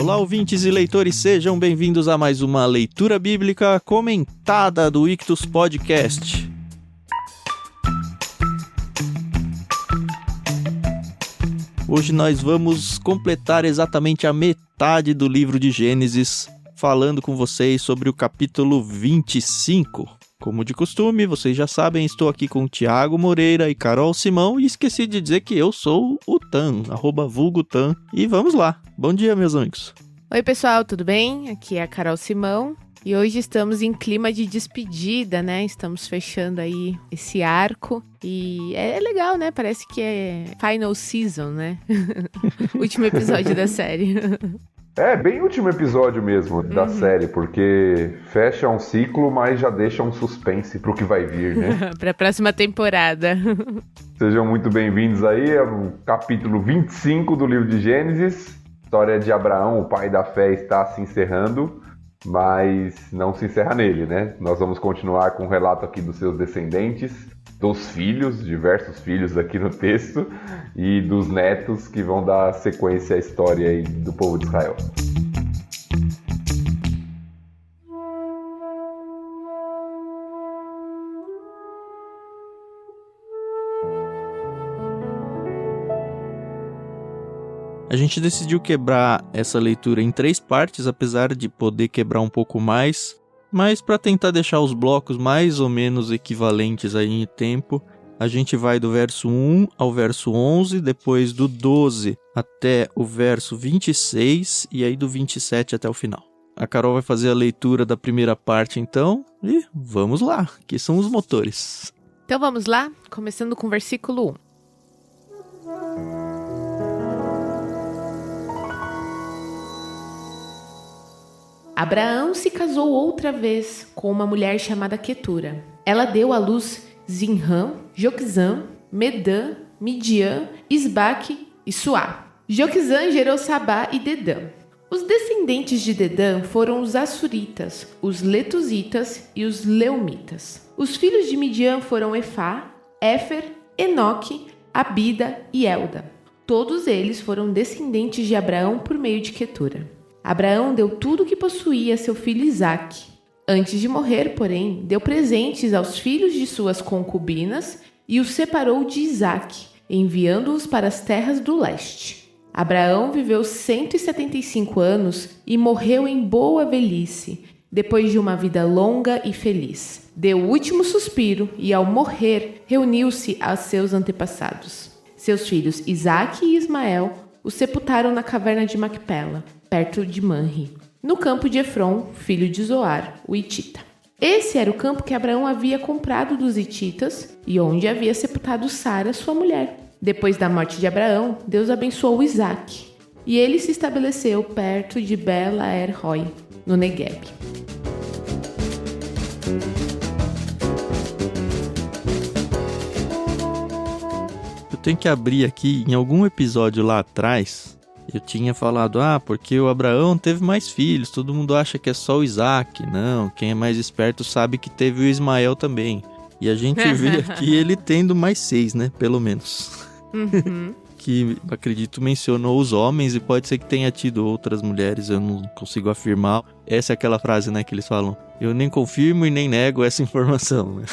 Olá, ouvintes e leitores, sejam bem-vindos a mais uma leitura bíblica comentada do Ictus Podcast. Hoje nós vamos completar exatamente a metade do livro de Gênesis, falando com vocês sobre o capítulo 25. Como de costume, vocês já sabem, estou aqui com Tiago Moreira e Carol Simão e esqueci de dizer que eu sou o Tan, @vulgotan. E vamos lá. Bom dia, meus amigos. Oi, pessoal, tudo bem? Aqui é a Carol Simão e hoje estamos em clima de despedida, né? Estamos fechando aí esse arco e é legal, né? Parece que é final season, né? Último episódio da série. É, bem último episódio mesmo da série, porque fecha um ciclo, mas já deixa um suspense pro que vai vir, né? Pra próxima temporada. Sejam muito bem-vindos aí ao capítulo 25 do livro de Gênesis. A história de Abraão, o pai da fé, está se encerrando, mas não se encerra nele, né? Nós vamos continuar com o relato aqui dos seus descendentes, dos filhos, diversos filhos aqui no texto, e dos netos que vão dar sequência à história aí do povo de Israel. A gente decidiu quebrar essa leitura em 3 partes, apesar de poder quebrar um pouco mais, mas para tentar deixar os blocos mais ou menos equivalentes aí em tempo, a gente vai do verso 1 ao verso 11, depois do 12 até o verso 26 e aí do 27 até o final. A Carol vai fazer a leitura da primeira parte então, e vamos lá, que são os motores. Então vamos lá, começando com o versículo 1. Abraão se casou outra vez com uma mulher chamada Quetura. Ela deu à luz Zinrã, Joquizã, Medã, Midian, Isbaque e Suá. Joquizã gerou Sabá e Dedã. Os descendentes de Dedã foram os Assuritas, os Letusitas e os Leumitas. Os filhos de Midian foram Efá, Éfer, Enoque, Abida e Elda. Todos eles foram descendentes de Abraão por meio de Quetura. Abraão deu tudo o que possuía a seu filho Isaque. Antes de morrer, porém, deu presentes aos filhos de suas concubinas e os separou de Isaque, enviando-os para as terras do leste. Abraão viveu 175 anos e morreu em boa velhice, depois de uma vida longa e feliz. Deu o último suspiro e, ao morrer, reuniu-se a seus antepassados. Seus filhos Isaque e Ismael o sepultaram na caverna de Macpela, perto de Manre, no campo de Efron, filho de Zoar, o Hitita. Esse era o campo que Abraão havia comprado dos Hititas e onde havia sepultado Sara, sua mulher. Depois da morte de Abraão, Deus abençoou Isaque, e ele se estabeleceu perto de Bela-er-roi, no Negueb. Eu tenho que abrir aqui, em algum episódio lá atrás, eu tinha falado, porque o Abraão teve mais filhos, todo mundo acha que é só o Isaac. Não, quem é mais esperto sabe que teve o Ismael também. E a gente vê aqui ele tendo mais 6, né, pelo menos. Que, acredito, mencionou os homens e pode ser que tenha tido outras mulheres, eu não consigo afirmar. Essa é aquela frase, né, que eles falam, eu nem confirmo e nem nego essa informação, né?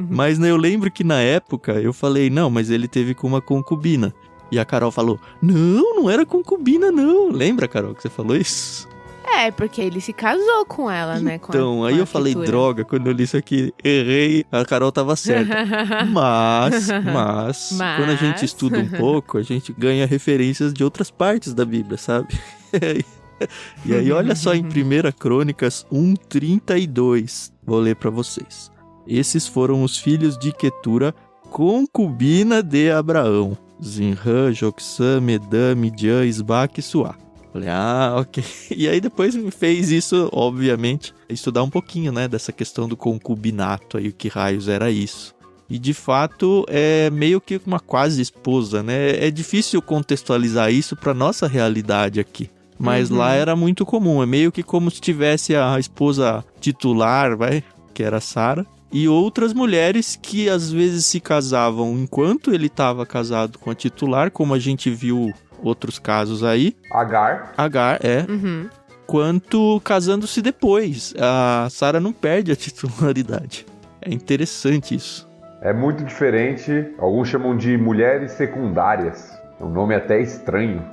Mas eu lembro que na época eu falei, não, mas ele teve com uma concubina. E a Carol falou, não era concubina não. Lembra, Carol, que você falou isso? É, porque ele se casou com ela, né? Então, aí eu falei, droga, quando eu li isso aqui, errei, a Carol tava certa. Mas, quando a gente estuda um pouco, a gente ganha referências de outras partes da Bíblia, sabe? E aí, olha só em 1 Crônicas 1:32, vou ler pra vocês. Esses foram os filhos de Quetura, concubina de Abraão. Zinrã, Joquizã, Medã, Midian, Isbaque e Suá. Falei, ok. E aí depois me fez isso, obviamente, estudar um pouquinho, né, dessa questão do concubinato aí, o que raios era isso. E de fato é meio que uma quase esposa, né? É difícil contextualizar isso para nossa realidade aqui. Mas lá era muito comum, é meio que como se tivesse a esposa titular, que era Sara, e outras mulheres que às vezes se casavam enquanto ele estava casado com a titular, como a gente viu outros casos aí. Agar, é. Uhum. Quanto casando-se depois. A Sara não perde a titularidade. É interessante isso. é muito diferente. Alguns chamam de mulheres secundárias. É um nome até estranho.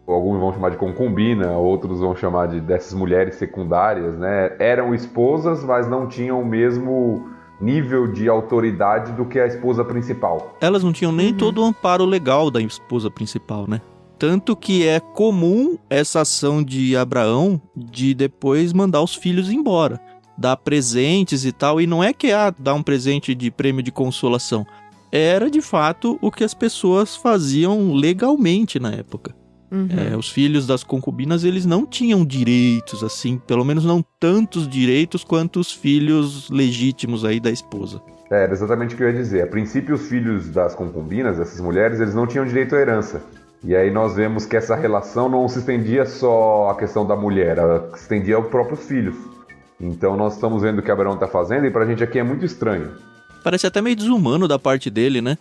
Alguns vão chamar de concubina, outros vão chamar dessas mulheres secundárias, né? Eram esposas, mas não tinham o mesmo nível de autoridade do que a esposa principal. Elas não tinham nem todo o amparo legal da esposa principal, né? Tanto que é comum essa ação de Abraão de depois mandar os filhos embora. Dar presentes e tal. E não é que dar um presente de prêmio de consolação. Era, de fato, o que as pessoas faziam legalmente na época. Uhum. Os filhos das concubinas, eles não tinham direitos, assim, pelo menos não tantos direitos quanto os filhos legítimos aí da esposa. Era exatamente o que eu ia dizer. A princípio, os filhos das concubinas, dessas mulheres, eles não tinham direito à herança. E aí nós vemos que essa relação não se estendia só à questão da mulher, ela se estendia aos próprios filhos. Então nós estamos vendo o que Abraão está fazendo e pra gente aqui é muito estranho. Parece até meio desumano da parte dele, né?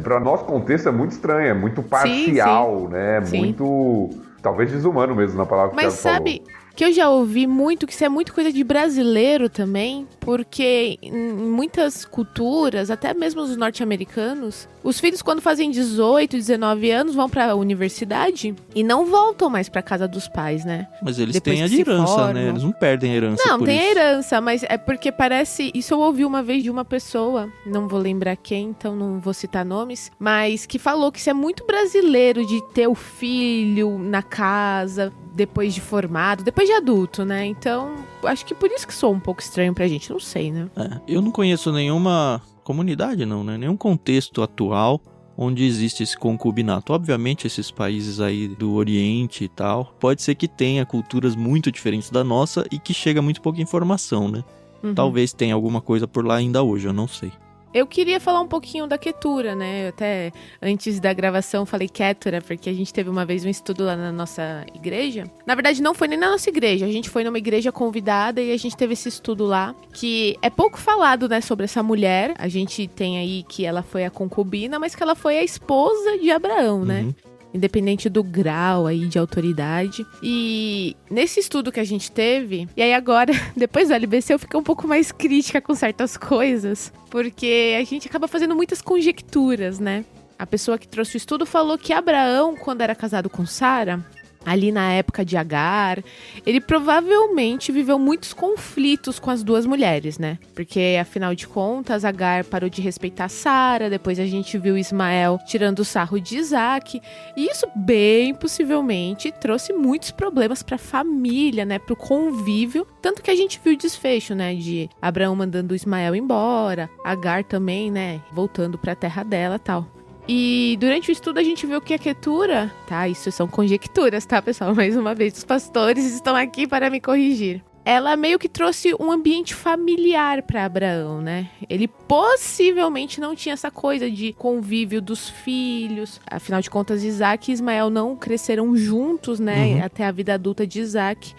Pra nosso contexto é muito estranho, é muito parcial, né? Sim. Muito, talvez desumano mesmo na palavra que o Mas Thiago sabe falou. que eu já ouvi muito que isso é muito coisa de brasileiro também, porque em muitas culturas, até mesmo os norte-americanos, os filhos quando fazem 18, 19 anos vão pra universidade e não voltam mais pra casa dos pais, né? Mas eles Depois têm a que de se herança, formam. né? Eles não perdem a herança Não, por tem isso. a herança, mas é porque parece... Isso eu ouvi uma vez de uma pessoa, não vou lembrar quem, então não vou citar nomes, mas que falou que isso é muito brasileiro de ter o filho na casa, depois de formado, depois de adulto, né? Então, acho que por isso que soa um pouco estranho pra gente, não sei, né? Eu não conheço nenhuma comunidade, não, né? Nenhum contexto atual onde existe esse concubinato. Obviamente, esses países aí do Oriente e tal, pode ser que tenha culturas muito diferentes da nossa e que chega muito pouca informação, né? Uhum. Talvez tenha alguma coisa por lá ainda hoje, eu não sei. Eu queria falar um pouquinho da Ketura, né? Eu até antes da gravação falei Ketura, porque a gente teve uma vez um estudo lá na nossa igreja. Na verdade, não foi nem na nossa igreja, a gente foi numa igreja convidada e a gente teve esse estudo lá, que é pouco falado, né, sobre essa mulher. A gente tem aí que ela foi a concubina, mas que ela foi a esposa de Abraão, né? Independente do grau aí de autoridade. E nesse estudo que a gente teve, e aí agora, depois do LBC, eu fiquei um pouco mais crítica com certas coisas, porque a gente acaba fazendo muitas conjecturas, né? A pessoa que trouxe o estudo falou que Abraão, quando era casado com Sara, ali na época de Agar, ele provavelmente viveu muitos conflitos com as duas mulheres, né? Porque, afinal de contas, Agar parou de respeitar Sara, depois a gente viu Ismael tirando o sarro de Isaac, e isso, bem possivelmente, trouxe muitos problemas pra família, né? Pro convívio, tanto que a gente viu o desfecho, né? De Abraão mandando Ismael embora, Agar também, né? Voltando pra terra dela e tal. E durante o estudo a gente viu que a Ketura, tá, isso são conjecturas, tá, pessoal? Mais uma vez, os pastores estão aqui para me corrigir. Ela meio que trouxe um ambiente familiar para Abraão, né? Ele possivelmente não tinha essa coisa de convívio dos filhos. Afinal de contas, Isaac e Ismael não cresceram juntos, né? Até a vida adulta de Isaac.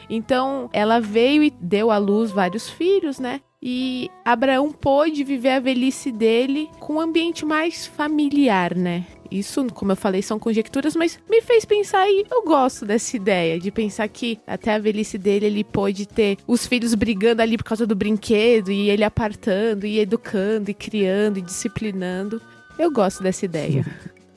Então, ela veio e deu à luz vários filhos, né? E Abraão pôde viver a velhice dele com um ambiente mais familiar, né? Isso, como eu falei, são conjecturas, mas me fez pensar e eu gosto dessa ideia, de pensar que até a velhice dele ele pôde ter os filhos brigando ali por causa do brinquedo e ele apartando e educando e criando e disciplinando. Eu gosto dessa ideia.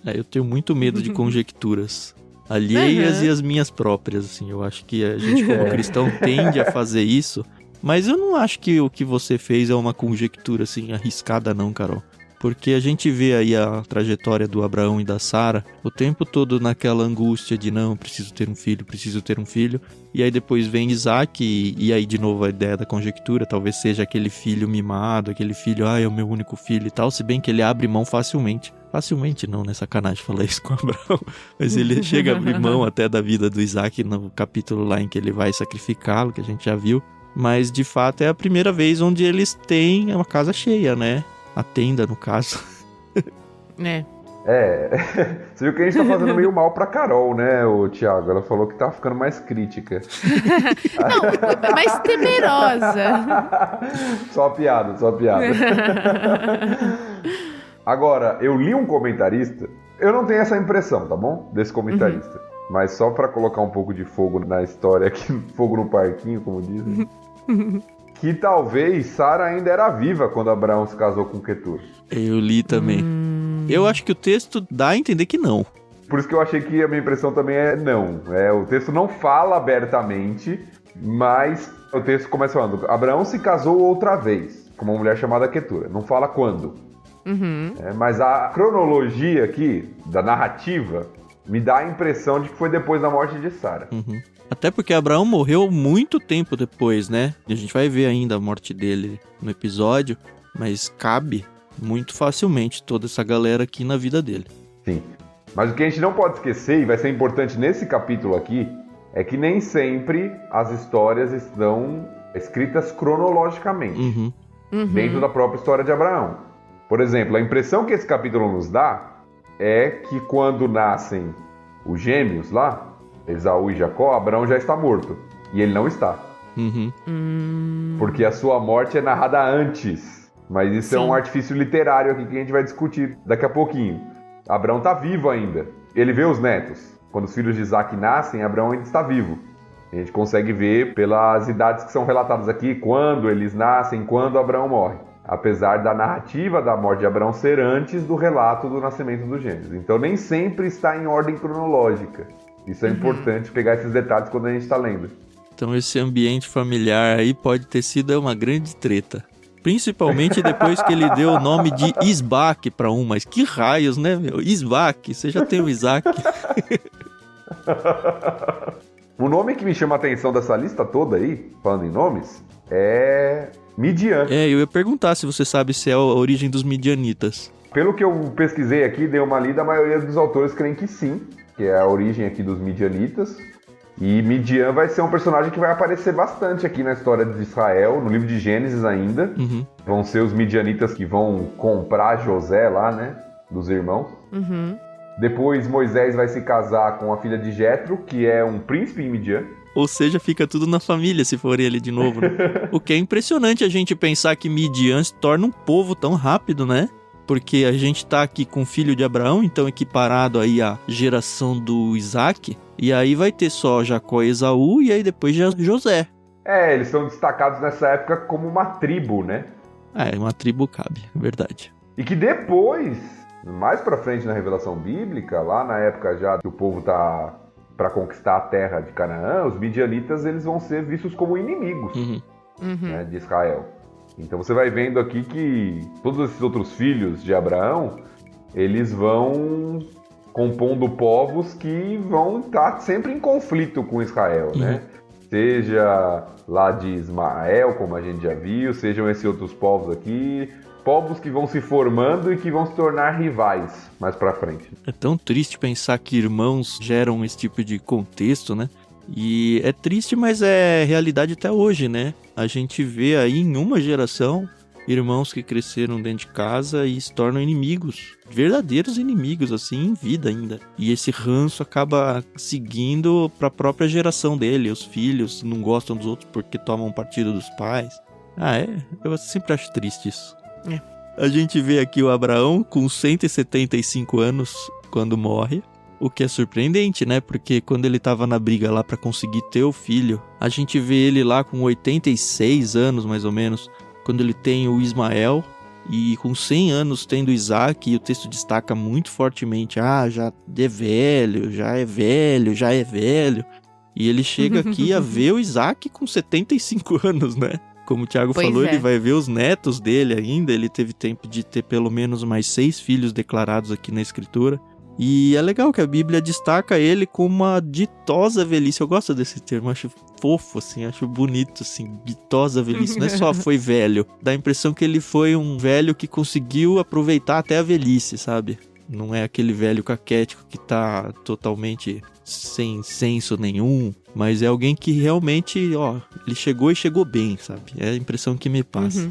Eu tenho muito medo de conjecturas alheias e as minhas próprias, assim. Eu acho que a gente, como cristão, tende a fazer isso. Mas eu não acho que o que você fez é uma conjectura, assim, arriscada não, Carol. Porque a gente vê aí a trajetória do Abraão e da Sara o tempo todo naquela angústia de não, preciso ter um filho. E aí depois vem Isaac e aí de novo a ideia da conjectura, talvez seja aquele filho mimado, aquele filho, é o meu único filho e tal, se bem que ele abre mão facilmente. Facilmente não, né? Sacanagem falar isso com Abraão. Mas ele chega a abrir mão até da vida do Isaac no capítulo lá em que ele vai sacrificá-lo, que a gente já viu. Mas, de fato, é a primeira vez onde eles têm uma casa cheia, né? A tenda, no caso. Você viu que a gente tá fazendo meio mal pra Carol, né, o Thiago? Ela falou que tá ficando mais crítica. Não, mais temerosa. Só piada. Agora, eu li um comentarista, eu não tenho essa impressão, tá bom? Desse comentarista. Mas só pra colocar um pouco de fogo na história aqui, fogo no parquinho, como dizem, que talvez Sara ainda era viva quando Abraão se casou com Quetura. Eu li também. Eu acho que o texto dá a entender que não. Por isso que eu achei que a minha impressão também é não. O texto não fala abertamente, mas o texto começa falando: Abraão se casou outra vez com uma mulher chamada Quetura. Não fala quando. Mas a cronologia aqui, da narrativa, me dá a impressão de que foi depois da morte de Sara. Até porque Abraão morreu muito tempo depois, né? E a gente vai ver ainda a morte dele no episódio, mas cabe muito facilmente toda essa galera aqui na vida dele. Sim. Mas o que a gente não pode esquecer, e vai ser importante nesse capítulo aqui, é que nem sempre as histórias estão escritas cronologicamente, dentro da própria história de Abraão. Por exemplo, a impressão que esse capítulo nos dá é que quando nascem os gêmeos lá, Esaú e Jacó, Abraão já está morto. E ele não está. Porque a sua morte é narrada antes. Mas isso é um artifício literário aqui que a gente vai discutir daqui a pouquinho. Abraão está vivo ainda. Ele vê os netos. Quando os filhos de Isaac nascem, Abraão ainda está vivo. A gente consegue ver pelas idades que são relatadas aqui, quando eles nascem, quando Abraão morre. Apesar da narrativa da morte de Abraão ser antes do relato do nascimento dos gêmeos. Então nem sempre está em ordem cronológica. Isso é importante pegar esses detalhes quando a gente está lendo. Então esse ambiente familiar aí pode ter sido uma grande treta. Principalmente depois que ele deu o nome de Isbaque para um. Mas que raios, né, meu? Isbaque, você já tem o Isaac. O nome que me chama a atenção dessa lista toda aí, falando em nomes, é Midian. Eu ia perguntar se você sabe se é a origem dos midianitas. Pelo que eu pesquisei aqui, dei uma lida, a maioria dos autores creem que sim, que é a origem aqui dos midianitas. E Midian vai ser um personagem que vai aparecer bastante aqui na história de Israel, no livro de Gênesis ainda. Vão ser os midianitas que vão comprar José lá, né, dos irmãos. Depois Moisés vai se casar com a filha de Jetro, que é um príncipe em Midian. Ou seja, fica tudo na família se for ele de novo, né? O que é impressionante a gente pensar que Midian se torna um povo tão rápido, né? Porque a gente tá aqui com o filho de Abraão, então equiparado aí à geração do Isaac. E aí vai ter só Jacó e Esaú, e aí depois José. Eles são destacados nessa época como uma tribo, né? Uma tribo cabe, verdade. E que depois, mais pra frente na revelação bíblica, lá na época já que o povo tá para conquistar a terra de Canaã, os midianitas eles vão ser vistos como inimigos né, de Israel. Então você vai vendo aqui que todos esses outros filhos de Abraão, eles vão compondo povos que vão estar sempre em conflito com Israel, né? Seja lá de Ismael, como a gente já viu, sejam esses outros povos aqui, povos que vão se formando e que vão se tornar rivais mais pra frente. É tão triste pensar que irmãos geram esse tipo de contexto, né? E é triste, mas é realidade até hoje, né? A gente vê aí em uma geração irmãos que cresceram dentro de casa e se tornam inimigos, verdadeiros inimigos, assim, em vida ainda. E esse ranço acaba seguindo para a própria geração dele. Os filhos não gostam dos outros porque tomam partido dos pais. Eu sempre acho triste isso. A gente vê aqui o Abraão com 175 anos quando morre. O que é surpreendente, né? Porque quando ele tava na briga lá para conseguir ter o filho, a gente vê ele lá com 86 anos, mais ou menos, quando ele tem o Ismael, e com 100 anos tendo Isaac, e o texto destaca muito fortemente, já é velho, já é velho, já é velho. E ele chega aqui a ver o Isaac com 75 anos, né? Como o Thiago falou, ele vai ver os netos dele ainda, ele teve tempo de ter pelo menos mais 6 filhos declarados aqui na escritura. E é legal que a Bíblia destaca ele com uma ditosa velhice. Eu gosto desse termo, acho fofo, assim, acho bonito, assim, ditosa velhice. Não é só foi velho, dá a impressão que ele foi um velho que conseguiu aproveitar até a velhice, sabe? Não é aquele velho caquético que tá totalmente sem senso nenhum, mas é alguém que realmente, ele chegou e chegou bem, sabe? É a impressão que me passa.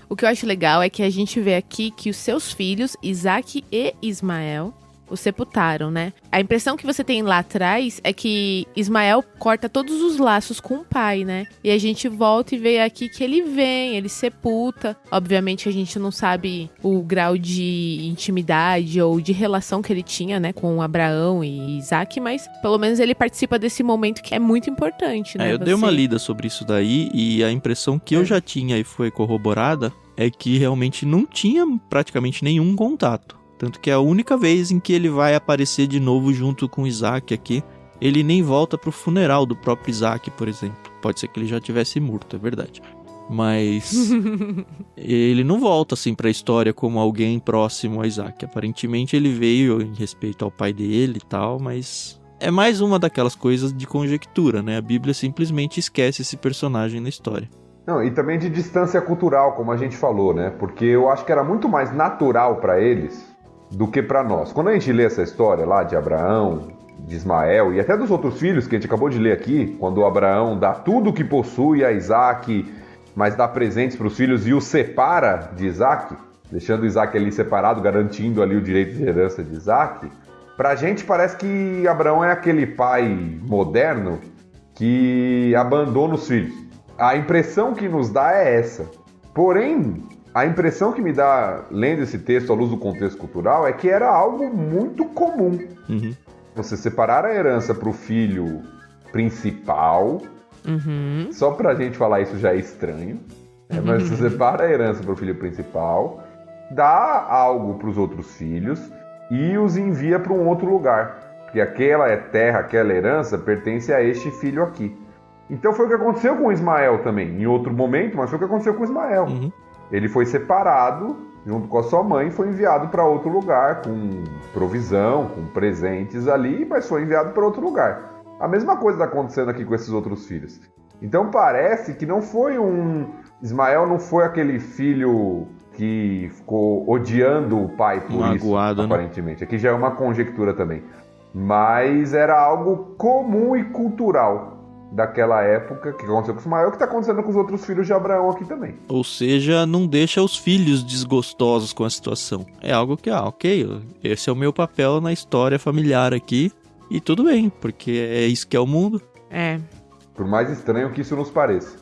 O que eu acho legal é que a gente vê aqui que os seus filhos, Isaac e Ismael, o sepultaram, né? A impressão que você tem lá atrás é que Ismael corta todos os laços com o pai, né? E a gente volta e vê aqui que ele vem, ele sepulta. Obviamente a gente não sabe o grau de intimidade ou de relação que ele tinha, né, com Abraão e Isaac, mas pelo menos ele participa desse momento que é muito importante, né? Eu dei uma lida sobre isso daí e a impressão que eu já tinha e foi corroborada é que realmente não tinha praticamente nenhum contato. Tanto que é a única vez em que ele vai aparecer de novo junto com Isaac aqui, ele nem volta pro funeral do próprio Isaac, por exemplo. Pode ser que ele já tivesse morto, é verdade. Mas ele não volta assim pra história como alguém próximo a Isaac. Aparentemente ele veio em respeito ao pai dele e tal, mas é mais uma daquelas coisas de conjectura, né? A Bíblia simplesmente esquece esse personagem na história. Não, e também de distância cultural, como a gente falou, né? Porque eu acho que era muito mais natural para eles do que para nós. Quando a gente lê essa história lá de Abraão, de Ismael e até dos outros filhos que a gente acabou de ler aqui, quando Abraão dá tudo o que possui a Isaac, mas dá presentes para os filhos e o separa de Isaac, deixando Isaac ali separado, garantindo ali o direito de herança de Isaac, pra gente parece que Abraão é aquele pai moderno que abandona os filhos. A impressão que nos dá é essa. Porém, a impressão que me dá, lendo esse texto à luz do contexto cultural, é que era algo muito comum. Uhum. Você separar a herança para o filho principal, só pra gente falar isso já é estranho, mas você separa a herança para o filho principal, dá algo para os outros filhos e os envia para um outro lugar. Porque aquela terra, aquela herança pertence a este filho aqui. Então foi o que aconteceu com Ismael também, em outro momento, mas foi o que aconteceu com Ismael. Uhum. Ele foi separado, junto com a sua mãe, foi enviado para outro lugar, com provisão, com presentes ali, mas foi enviado para outro lugar. A mesma coisa está acontecendo aqui com esses outros filhos. Então parece que não foi Ismael não foi aquele filho que ficou odiando o pai por magoado, isso, aparentemente. Né? Aqui já é uma conjectura também. Mas era algo comum e cultural daquela época, que aconteceu com Ismael, que está acontecendo com os outros filhos de Abraão aqui também. Ou seja, não deixa os filhos desgostosos com a situação. É algo que, ok, esse é o meu papel na história familiar aqui, e tudo bem, porque é isso que é o mundo. É. Por mais estranho que isso nos pareça.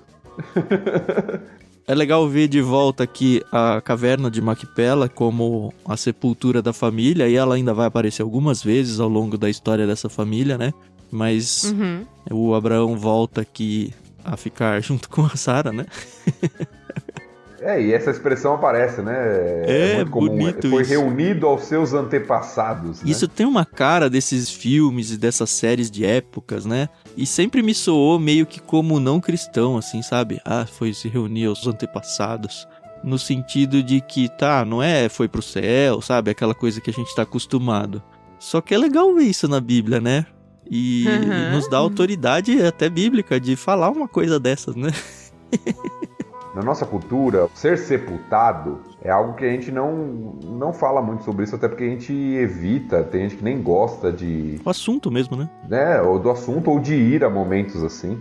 É legal ver de volta aqui a caverna de Macpela como a sepultura da família, e ela ainda vai aparecer algumas vezes ao longo da história dessa família, né? Mas o Abraão volta aqui a ficar junto com a Sara, né? E essa expressão aparece, né? É muito comum. Bonito foi isso. Reunido aos seus antepassados. Isso, né? Tem uma cara desses filmes e dessas séries de épocas, né? E sempre me soou meio que como não cristão, assim, sabe? Foi se reunir aos antepassados. No sentido de que, não foi pro céu, sabe? Aquela coisa que a gente tá acostumado. Só que é legal ver isso na Bíblia, né? E nos dá autoridade até bíblica de falar uma coisa dessas, né? Na nossa cultura, ser sepultado é algo que a gente não fala muito sobre isso, até porque a gente evita, tem gente que nem gosta de... O assunto mesmo, né? Ou do assunto, ou de ir a momentos assim.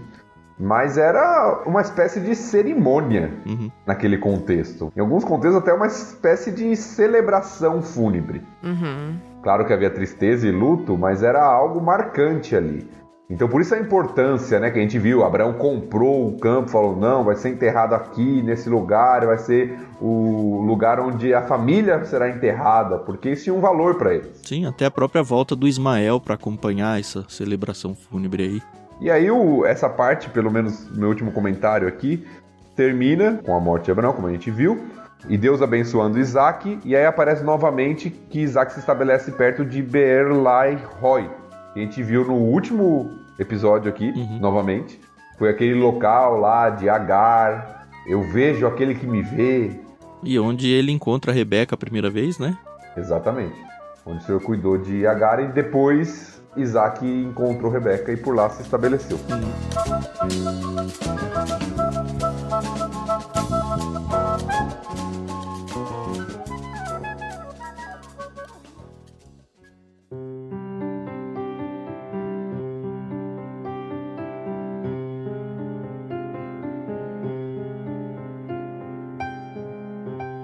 Mas era uma espécie de cerimônia naquele contexto. Em alguns contextos até uma espécie de celebração fúnebre. Claro que havia tristeza e luto, mas era algo marcante ali. Então por isso a importância, né, que a gente viu, Abraão comprou o campo, falou, não, vai ser enterrado aqui, nesse lugar, vai ser o lugar onde a família será enterrada, porque isso tinha um valor para eles. Sim, até a própria volta do Ismael para acompanhar essa celebração fúnebre aí. E aí essa parte, pelo menos meu último comentário aqui, termina com a morte de Abraão, como a gente viu, e Deus abençoando Isaac, e aí aparece novamente que Isaac se estabelece perto de Beer-Lahai-Roi, que a gente viu no último episódio aqui, novamente. Foi aquele local lá de Agar, eu vejo aquele que me vê. E onde ele encontra a Rebeca a primeira vez, né? Exatamente. Onde o Senhor cuidou de Agar e depois Isaac encontrou Rebeca e por lá se estabeleceu.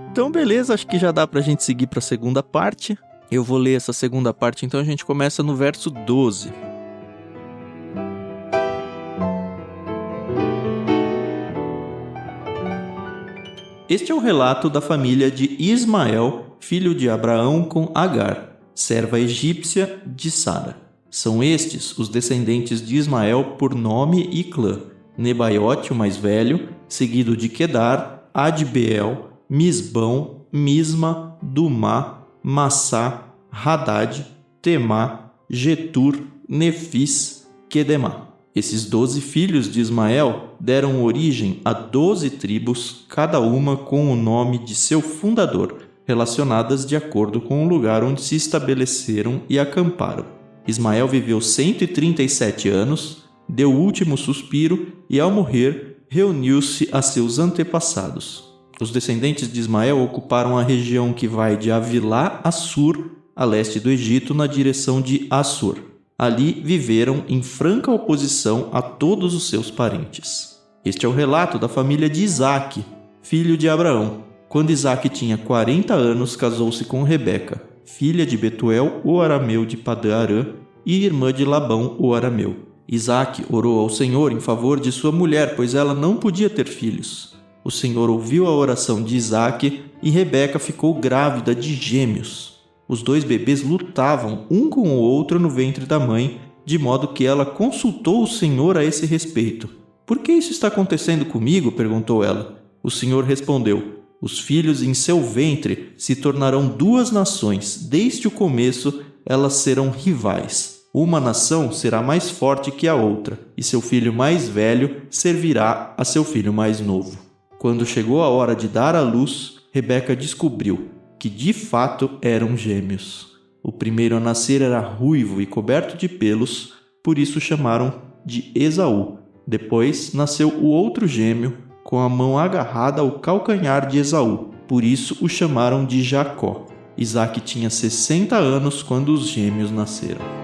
Então, beleza, acho que já dá pra gente seguir pra segunda parte. Eu vou ler essa segunda parte, então a gente começa no verso 12. Este é o relato da família de Ismael, filho de Abraão com Agar, serva egípcia de Sara. São estes os descendentes de Ismael por nome e clã: Nebaiote, o mais velho, seguido de Quedar, Adbeel, Misbão, Misma, Dumá, Massá, Hadad, Temá, Getur, Nefis, Quedemá. Esses 12 filhos de Ismael deram origem a 12 tribos, cada uma com o nome de seu fundador, relacionadas de acordo com o lugar onde se estabeleceram e acamparam. Ismael viveu 137 anos, deu o último suspiro e, ao morrer, reuniu-se a seus antepassados. Os descendentes de Ismael ocuparam a região que vai de Avilá a Sur, a leste do Egito, na direção de Assur. Ali viveram em franca oposição a todos os seus parentes. Este é o relato da família de Isaque, filho de Abraão. Quando Isaque tinha 40 anos, casou-se com Rebeca, filha de Betuel, o arameu de Padã-Arã, e irmã de Labão, o arameu. Isaque orou ao Senhor em favor de sua mulher, pois ela não podia ter filhos. O Senhor ouviu a oração de Isaque e Rebeca ficou grávida de gêmeos. Os 2 bebês lutavam um com o outro no ventre da mãe, de modo que ela consultou o Senhor a esse respeito. "Por que isso está acontecendo comigo?" perguntou ela. O Senhor respondeu: "Os filhos em seu ventre se tornarão 2 nações. Desde o começo, elas serão rivais. Uma nação será mais forte que a outra, e seu filho mais velho servirá a seu filho mais novo." Quando chegou a hora de dar à luz, Rebeca descobriu que de fato eram gêmeos. O primeiro a nascer era ruivo e coberto de pelos, por isso chamaram de Esaú. Depois nasceu o outro gêmeo, com a mão agarrada ao calcanhar de Esaú, por isso o chamaram de Jacó. Isaque tinha 60 anos quando os gêmeos nasceram.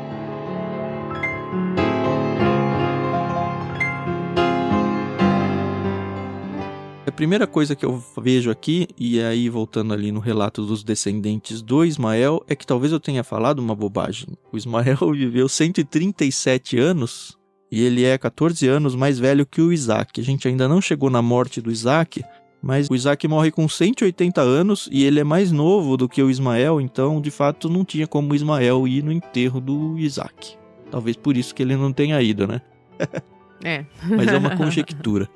A primeira coisa que eu vejo aqui, e aí voltando ali no relato dos descendentes do Ismael, é que talvez eu tenha falado uma bobagem. O Ismael viveu 137 anos e ele é 14 anos mais velho que o Isaque. A gente ainda não chegou na morte do Isaque, mas o Isaque morre com 180 anos e ele é mais novo do que o Ismael, então de fato não tinha como o Ismael ir no enterro do Isaque. Talvez por isso que ele não tenha ido, né? É. Mas é uma conjectura.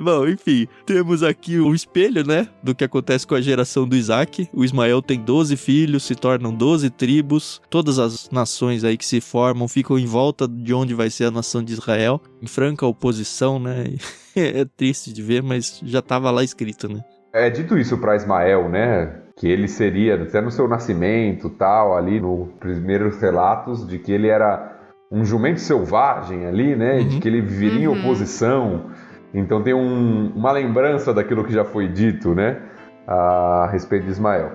Bom, enfim, temos aqui o espelho, né, do que acontece com a geração do Isaque. O Ismael tem 12 filhos, se tornam 12 tribos. Todas as nações aí que se formam ficam em volta de onde vai ser a nação de Israel, em franca oposição, né? É triste de ver, mas já estava lá escrito, né? É dito isso para Ismael, né? Que ele seria, até no seu nascimento, tal, ali nos primeiros relatos, de que ele era um jumento selvagem ali, né? De que ele viveria em oposição. Então tem uma lembrança daquilo que já foi dito, né? A respeito de Ismael.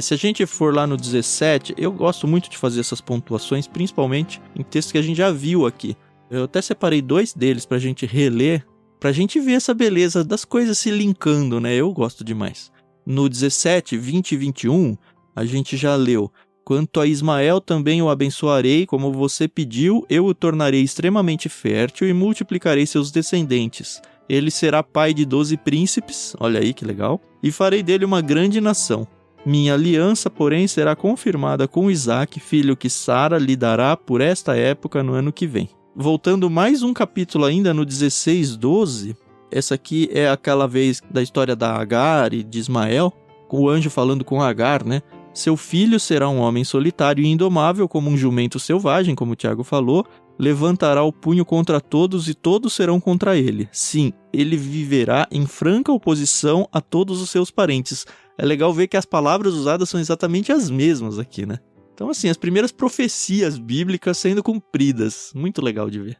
Se a gente for lá no 17, eu gosto muito de fazer essas pontuações, principalmente em textos que a gente já viu aqui. Eu até separei 2 deles pra gente reler, pra gente ver essa beleza das coisas se linkando, né? Eu gosto demais. No 17, 20 e 21, a gente já leu: "Quanto a Ismael também o abençoarei, como você pediu, eu o tornarei extremamente fértil e multiplicarei seus descendentes. Ele será pai de 12 príncipes," olha aí que legal, "e farei dele uma grande nação. Minha aliança, porém, será confirmada com Isaque, filho que Sara lhe dará por esta época no ano que vem." Voltando mais um capítulo ainda, no 16:12, essa aqui é aquela vez da história da Agar e de Ismael, com o anjo falando com Agar, né? "Seu filho será um homem solitário e indomável como um jumento selvagem," como o Tiago falou, "levantará o punho contra todos e todos serão contra ele. Sim, ele viverá em franca oposição a todos os seus parentes." É legal ver que as palavras usadas são exatamente as mesmas aqui, né? Então, assim, as primeiras profecias bíblicas sendo cumpridas. Muito legal de ver.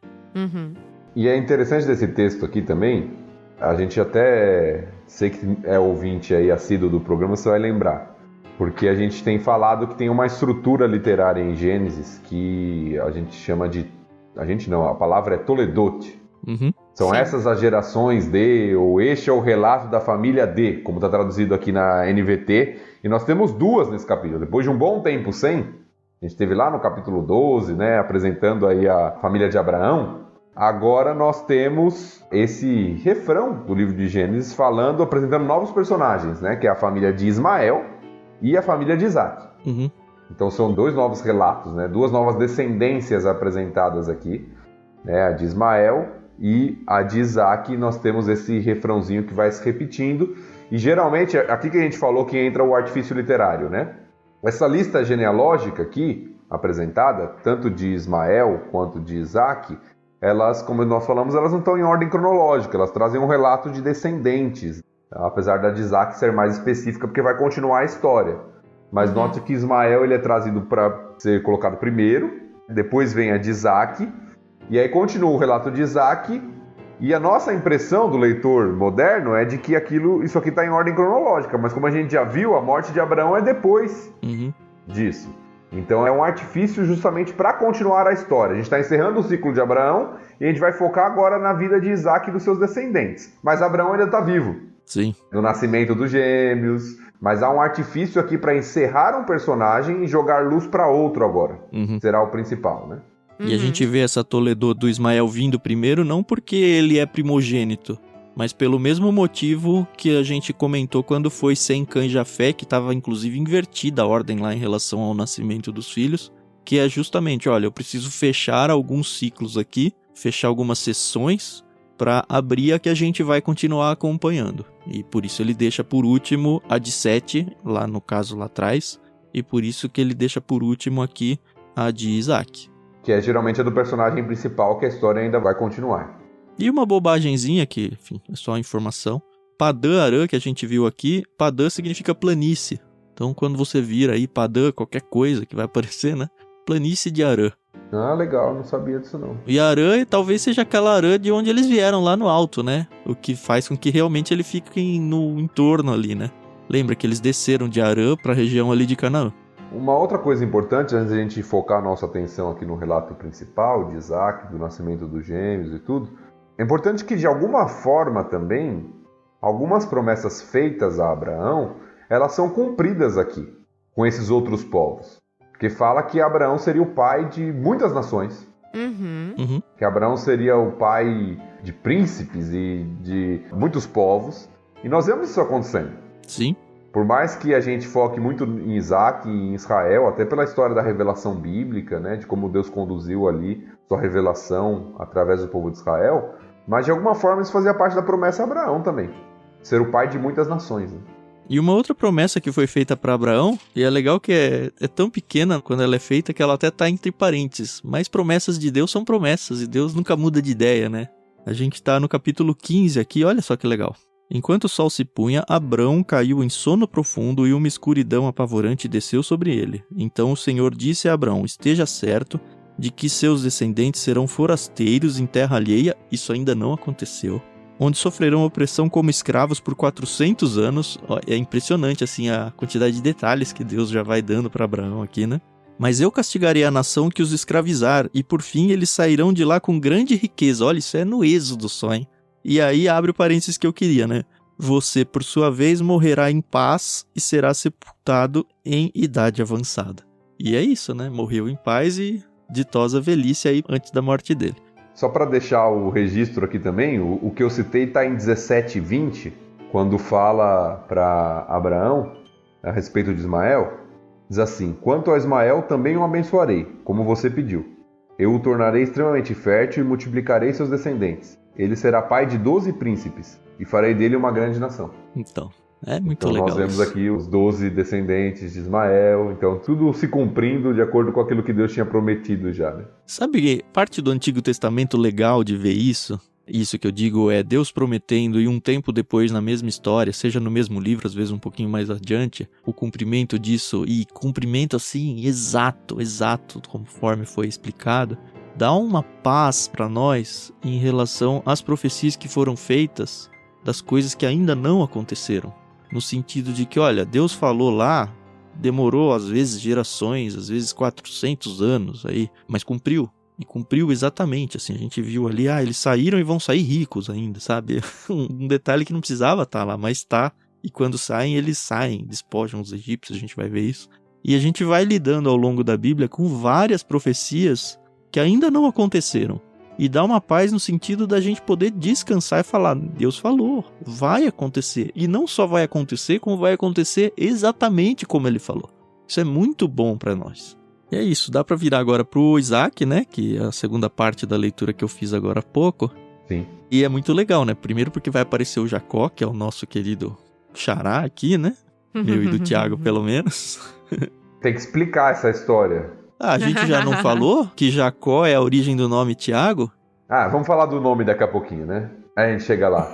E é interessante desse texto aqui também, a gente até, sei que é ouvinte aí assíduo do programa, você vai lembrar. Porque a gente tem falado que tem uma estrutura literária em Gênesis que a gente chama de... A gente não, a palavra é Toledote. São essas as gerações de, ou este é o relato da família de, como está traduzido aqui na NVT. E nós temos duas nesse capítulo. Depois de um bom tempo sem, a gente teve lá no capítulo 12, né, apresentando aí a família de Abraão. Agora nós temos esse refrão do livro de Gênesis apresentando novos personagens, né, que é a família de Ismael e a família de Isaac. Uhum. Então são dois novos relatos, né, duas novas descendências apresentadas aqui, né, a de Ismael e a de Isaac. Nós temos esse refrãozinho que vai se repetindo. E geralmente, aqui que a gente falou que entra o artifício literário, né? Essa lista genealógica aqui, apresentada, tanto de Ismael quanto de Isaac, elas, como nós falamos, elas não estão em ordem cronológica, elas trazem um relato de descendentes, apesar da de Isaac ser mais específica, porque vai continuar a história. Mas note que Ismael ele é trazido para ser colocado primeiro, depois vem a de Isaac, e aí continua o relato de Isaac, e a nossa impressão do leitor moderno é de que isso aqui está em ordem cronológica, mas como a gente já viu, a morte de Abraão é depois disso. Então é um artifício justamente para continuar a história. A gente está encerrando o ciclo de Abraão e a gente vai focar agora na vida de Isaac e dos seus descendentes. Mas Abraão ainda está vivo. Sim. No nascimento dos gêmeos. Mas há um artifício aqui para encerrar um personagem e jogar luz para outro agora. Será o principal, né? E a gente vê essa Toledô do Ismael vindo primeiro, não porque ele é primogênito, mas pelo mesmo motivo que a gente comentou quando foi Sem, Cã e Jafé, que estava inclusive invertida a ordem lá em relação ao nascimento dos filhos, que é justamente, olha, eu preciso fechar alguns ciclos aqui, fechar algumas sessões para abrir a que a gente vai continuar acompanhando. E por isso ele deixa por último a de Sete, lá no caso lá atrás, e por isso que ele deixa por último aqui a de Isaac. Que é geralmente a do personagem principal, que a história ainda vai continuar. E uma bobagenzinha que, enfim, é só informação. Padã Arã, que a gente viu aqui, Padã significa planície. Então, quando você vira aí Padã, qualquer coisa que vai aparecer, né? Planície de Arã. Ah, legal, não sabia disso não. E Arã talvez seja aquela Arã de onde eles vieram, lá no alto, né? O que faz com que realmente ele fique no entorno ali, né? Lembra que eles desceram de Arã para a região ali de Canaã. Uma outra coisa importante, antes de a gente focar a nossa atenção aqui no relato principal de Isaac, do nascimento dos gêmeos e tudo, é importante que de alguma forma também, algumas promessas feitas a Abraão, elas são cumpridas aqui, com esses outros povos. Porque fala que Abraão seria o pai de muitas nações, que Abraão seria o pai de príncipes e de muitos povos, e nós vemos isso acontecendo. Sim. Por mais que a gente foque muito em Isaac e em Israel, até pela história da revelação bíblica, né, de como Deus conduziu ali sua revelação através do povo de Israel, mas de alguma forma isso fazia parte da promessa a Abraão também, ser o pai de muitas nações. Né? E uma outra promessa que foi feita para Abraão, e é legal que é tão pequena quando ela é feita que ela até está entre parênteses, mas promessas de Deus são promessas e Deus nunca muda de ideia, né? A gente está no capítulo 15 aqui, olha só que legal. Enquanto o sol se punha, Abrão caiu em sono profundo e uma escuridão apavorante desceu sobre ele. Então o Senhor disse a Abrão: esteja certo de que seus descendentes serão forasteiros em terra alheia, isso ainda não aconteceu, onde sofrerão opressão como escravos por 400 anos. É impressionante assim a quantidade de detalhes que Deus já vai dando para Abraão aqui, né? Mas eu castigarei a nação que os escravizar, e por fim eles sairão de lá com grande riqueza. Olha, isso é no Êxodo só, hein? E aí abre o parênteses que eu queria, né? Você, por sua vez, morrerá em paz e será sepultado em idade avançada. E é isso, né? Morreu em paz e ditosa velhice aí antes da morte dele. Só para deixar o registro aqui também, o que eu citei está em 17:20, quando fala para Abraão a respeito de Ismael, diz assim: quanto a Ismael também o abençoarei, como você pediu. Eu o tornarei extremamente fértil e multiplicarei seus descendentes. Ele será pai de 12 príncipes, e farei dele uma grande nação. Então, é muito legal. Nós vemos isso. aqui os 12 descendentes de Ismael, então tudo se cumprindo de acordo com aquilo que Deus tinha prometido já, né? Sabe, parte do Antigo Testamento legal de ver isso que eu digo é Deus prometendo e um tempo depois na mesma história, seja no mesmo livro, às vezes um pouquinho mais adiante, o cumprimento disso, e cumprimento assim, exato, conforme foi explicado, dá uma paz para nós em relação às profecias que foram feitas das coisas que ainda não aconteceram. No sentido de que, olha, Deus falou lá, demorou às vezes gerações, às vezes 400 anos aí, mas cumpriu. E cumpriu exatamente, assim, a gente viu ali, eles saíram e vão sair ricos ainda, sabe? Um detalhe que não precisava estar lá, mas tá. E quando saem, eles saem, despojam os egípcios, a gente vai ver isso. E a gente vai lidando ao longo da Bíblia com várias profecias que ainda não aconteceram. E dá uma paz no sentido da gente poder descansar e falar, Deus falou, vai acontecer. E não só vai acontecer, como vai acontecer exatamente como ele falou. Isso é muito bom para nós. E é isso, dá para virar agora pro Isaac, né? Que é a segunda parte da leitura que eu fiz agora há pouco. Sim. E é muito legal, né? Primeiro porque vai aparecer o Jacó, que é o nosso querido xará aqui, né? Meu e do Tiago, pelo menos. Tem que explicar essa história. A gente já não falou que Jacó é a origem do nome Tiago? Vamos falar do nome daqui a pouquinho, né? Aí a gente chega lá.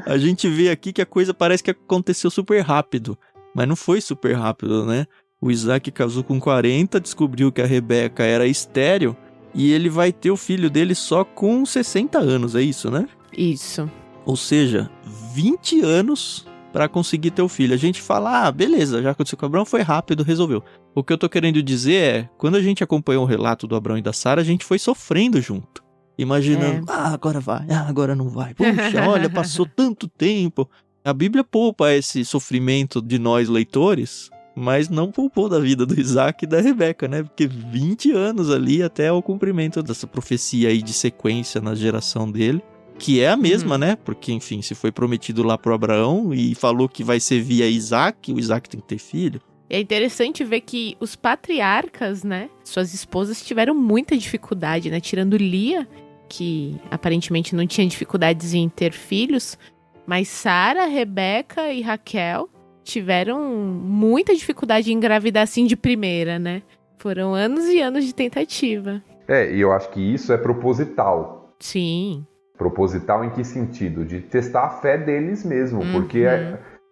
A gente vê aqui que a coisa parece que aconteceu super rápido. Mas não foi super rápido, né? O Isaac casou com 40, descobriu que a Rebeca era estéril e ele vai ter o filho dele só com 60 anos, é isso, né? Isso. Ou seja, 20 anos para conseguir ter o filho. A gente fala, beleza, já aconteceu com o Abraão, foi rápido, resolveu. O que eu tô querendo dizer é, quando a gente acompanhou o relato do Abraão e da Sara, a gente foi sofrendo junto. Imaginando, agora vai, agora não vai. Puxa, olha, passou tanto tempo. A Bíblia poupa esse sofrimento de nós leitores, mas não poupou da vida do Isaac e da Rebeca, né? Porque 20 anos ali até o cumprimento dessa profecia aí de sequência na geração dele, que é a mesma, né? Porque, enfim, se foi prometido lá pro Abraão e falou que vai ser via Isaac, o Isaac tem que ter filho. É interessante ver que os patriarcas, né? Suas esposas tiveram muita dificuldade, né? Tirando Lia, que aparentemente não tinha dificuldades em ter filhos, mas Sara, Rebeca e Raquel tiveram muita dificuldade em engravidar assim de primeira, né? Foram anos e anos de tentativa. E eu acho que isso é proposital. Sim. Proposital em que sentido? De testar a fé deles mesmo, porque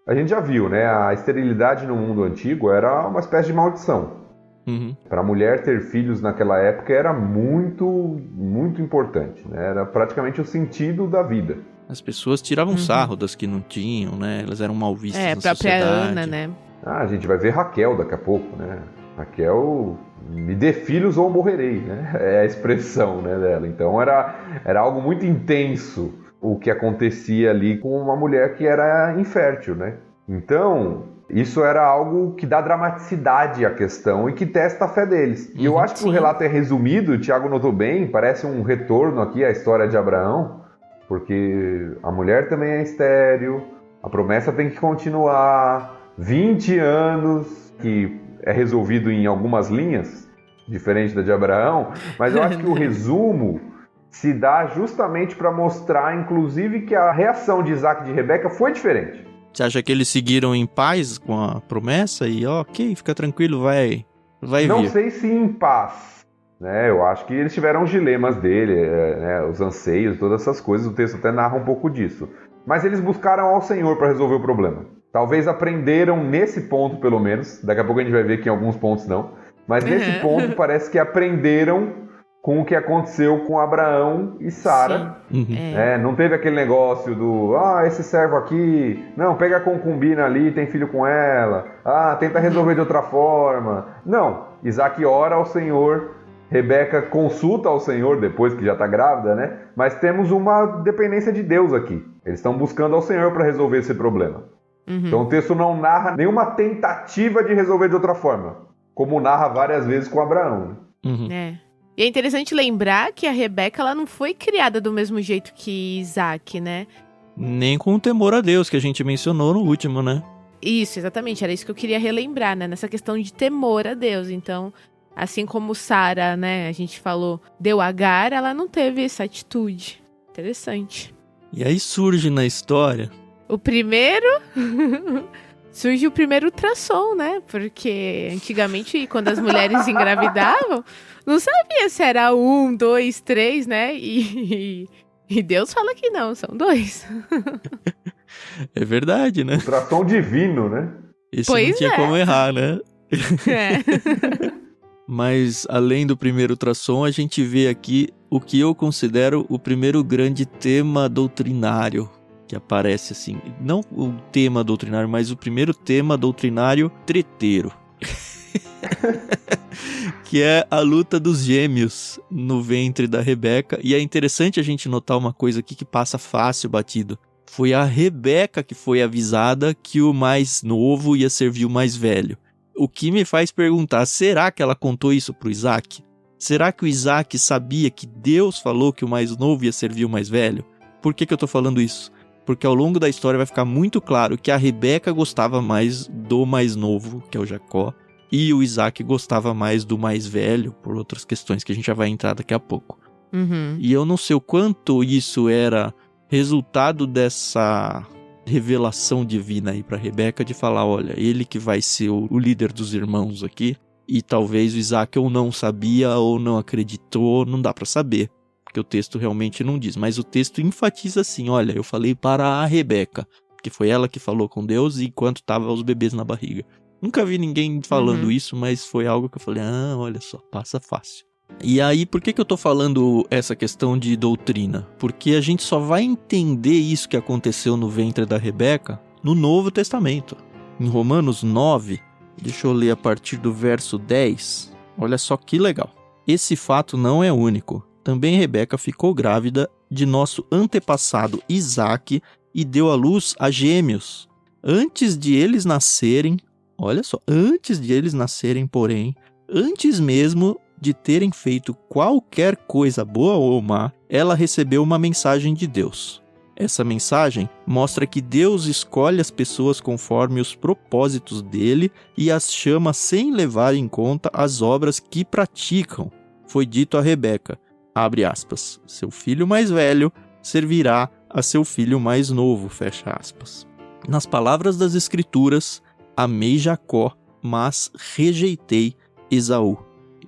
a gente já viu, né? A esterilidade no mundo antigo era uma espécie de maldição. Para a mulher ter filhos naquela época era muito, muito importante, né? Era praticamente o sentido da vida. As pessoas tiravam sarro das que não tinham, né? Elas eram mal vistas na própria sociedade. Ana, né? A gente vai ver Raquel daqui a pouco, né? Raquel, me dê filhos ou morrerei, né? É a expressão, né, dela. Então era algo muito intenso o que acontecia ali com uma mulher que era infértil, né? Então, isso era algo que dá dramaticidade à questão e que testa a fé deles. E eu acho que o relato é resumido, o Tiago notou bem, parece um retorno aqui à história de Abraão, porque a mulher também é estéril, a promessa tem que continuar, 20 anos, que é resolvido em algumas linhas, diferente da de Abraão, mas eu acho que o resumo se dá justamente para mostrar, inclusive, que a reação de Isaac e de Rebeca foi diferente. Você acha que eles seguiram em paz com a promessa e ok, fica tranquilo, vai Não vir? sei se em paz, né? Eu acho que eles tiveram os dilemas dele, né? Os anseios, todas essas coisas, o texto até narra um pouco disso. Mas eles buscaram ao Senhor para resolver o problema. Talvez aprenderam nesse ponto, pelo menos, daqui a pouco a gente vai ver que em alguns pontos não, mas nesse ponto parece que aprenderam com o que aconteceu com Abraão e Sara. Não teve aquele negócio do, esse servo aqui, não, pega a concubina ali, tem filho com ela, tenta resolver de outra forma. Não, Isaac ora ao Senhor, Rebeca consulta ao Senhor depois que já está grávida, né? Mas temos uma dependência de Deus aqui. Eles estão buscando ao Senhor para resolver esse problema. Então o texto não narra nenhuma tentativa de resolver de outra forma, como narra várias vezes com Abraão. E é interessante lembrar que a Rebeca ela não foi criada do mesmo jeito que Isaac, né? Nem com o temor a Deus, que a gente mencionou no último, né? Isso, exatamente. Era isso que eu queria relembrar, né? Nessa questão de temor a Deus. Então, assim como Sara, né? A gente falou, deu Agar, ela não teve essa atitude. Interessante. E aí surge na história... Surge o primeiro ultrassom, né? Porque antigamente, quando as mulheres engravidavam, não sabia se era 1, 2, 3, né? E Deus fala que não, são 2. É verdade, né? Ultrassom divino, né? Isso não tinha como errar, né? Mas, além do primeiro ultrassom, a gente vê aqui o que eu considero o primeiro grande tema doutrinário que aparece assim, não o tema doutrinário, mas o primeiro tema doutrinário treteiro. que é a luta dos gêmeos no ventre da Rebeca. E é interessante a gente notar uma coisa aqui que passa fácil batido. Foi a Rebeca que foi avisada que o mais novo ia servir o mais velho. O que me faz perguntar, será que ela contou isso pro Isaac? Será que o Isaac sabia que Deus falou que o mais novo ia servir o mais velho? Por que eu tô falando isso? Porque ao longo da história vai ficar muito claro que a Rebeca gostava mais do mais novo, que é o Jacó, e o Isaac gostava mais do mais velho, por outras questões que a gente já vai entrar daqui a pouco. E eu não sei o quanto isso era resultado dessa revelação divina aí pra Rebeca de falar, olha, ele que vai ser o líder dos irmãos aqui, e talvez o Isaac ou não sabia ou não acreditou, não dá pra saber, porque o texto realmente não diz, mas o texto enfatiza assim, olha, eu falei para a Rebeca, que foi ela que falou com Deus enquanto estavam os bebês na barriga. Nunca vi ninguém falando isso, mas foi algo que eu falei, olha só, passa fácil. E aí, por que eu tô falando essa questão de doutrina? Porque a gente só vai entender isso que aconteceu no ventre da Rebeca no Novo Testamento. Em Romanos 9, deixa eu ler a partir do verso 10, olha só que legal. Esse fato não é único. Também Rebeca ficou grávida de nosso antepassado Isaque e deu à luz a gêmeos. Antes de eles nascerem, olha só, antes de eles nascerem, porém, antes mesmo de terem feito qualquer coisa boa ou má, ela recebeu uma mensagem de Deus. Essa mensagem mostra que Deus escolhe as pessoas conforme os propósitos dele e as chama sem levar em conta as obras que praticam. Foi dito a Rebeca, abre aspas, seu filho mais velho servirá a seu filho mais novo, fecha aspas. Nas palavras das Escrituras, amei Jacó, mas rejeitei Esaú.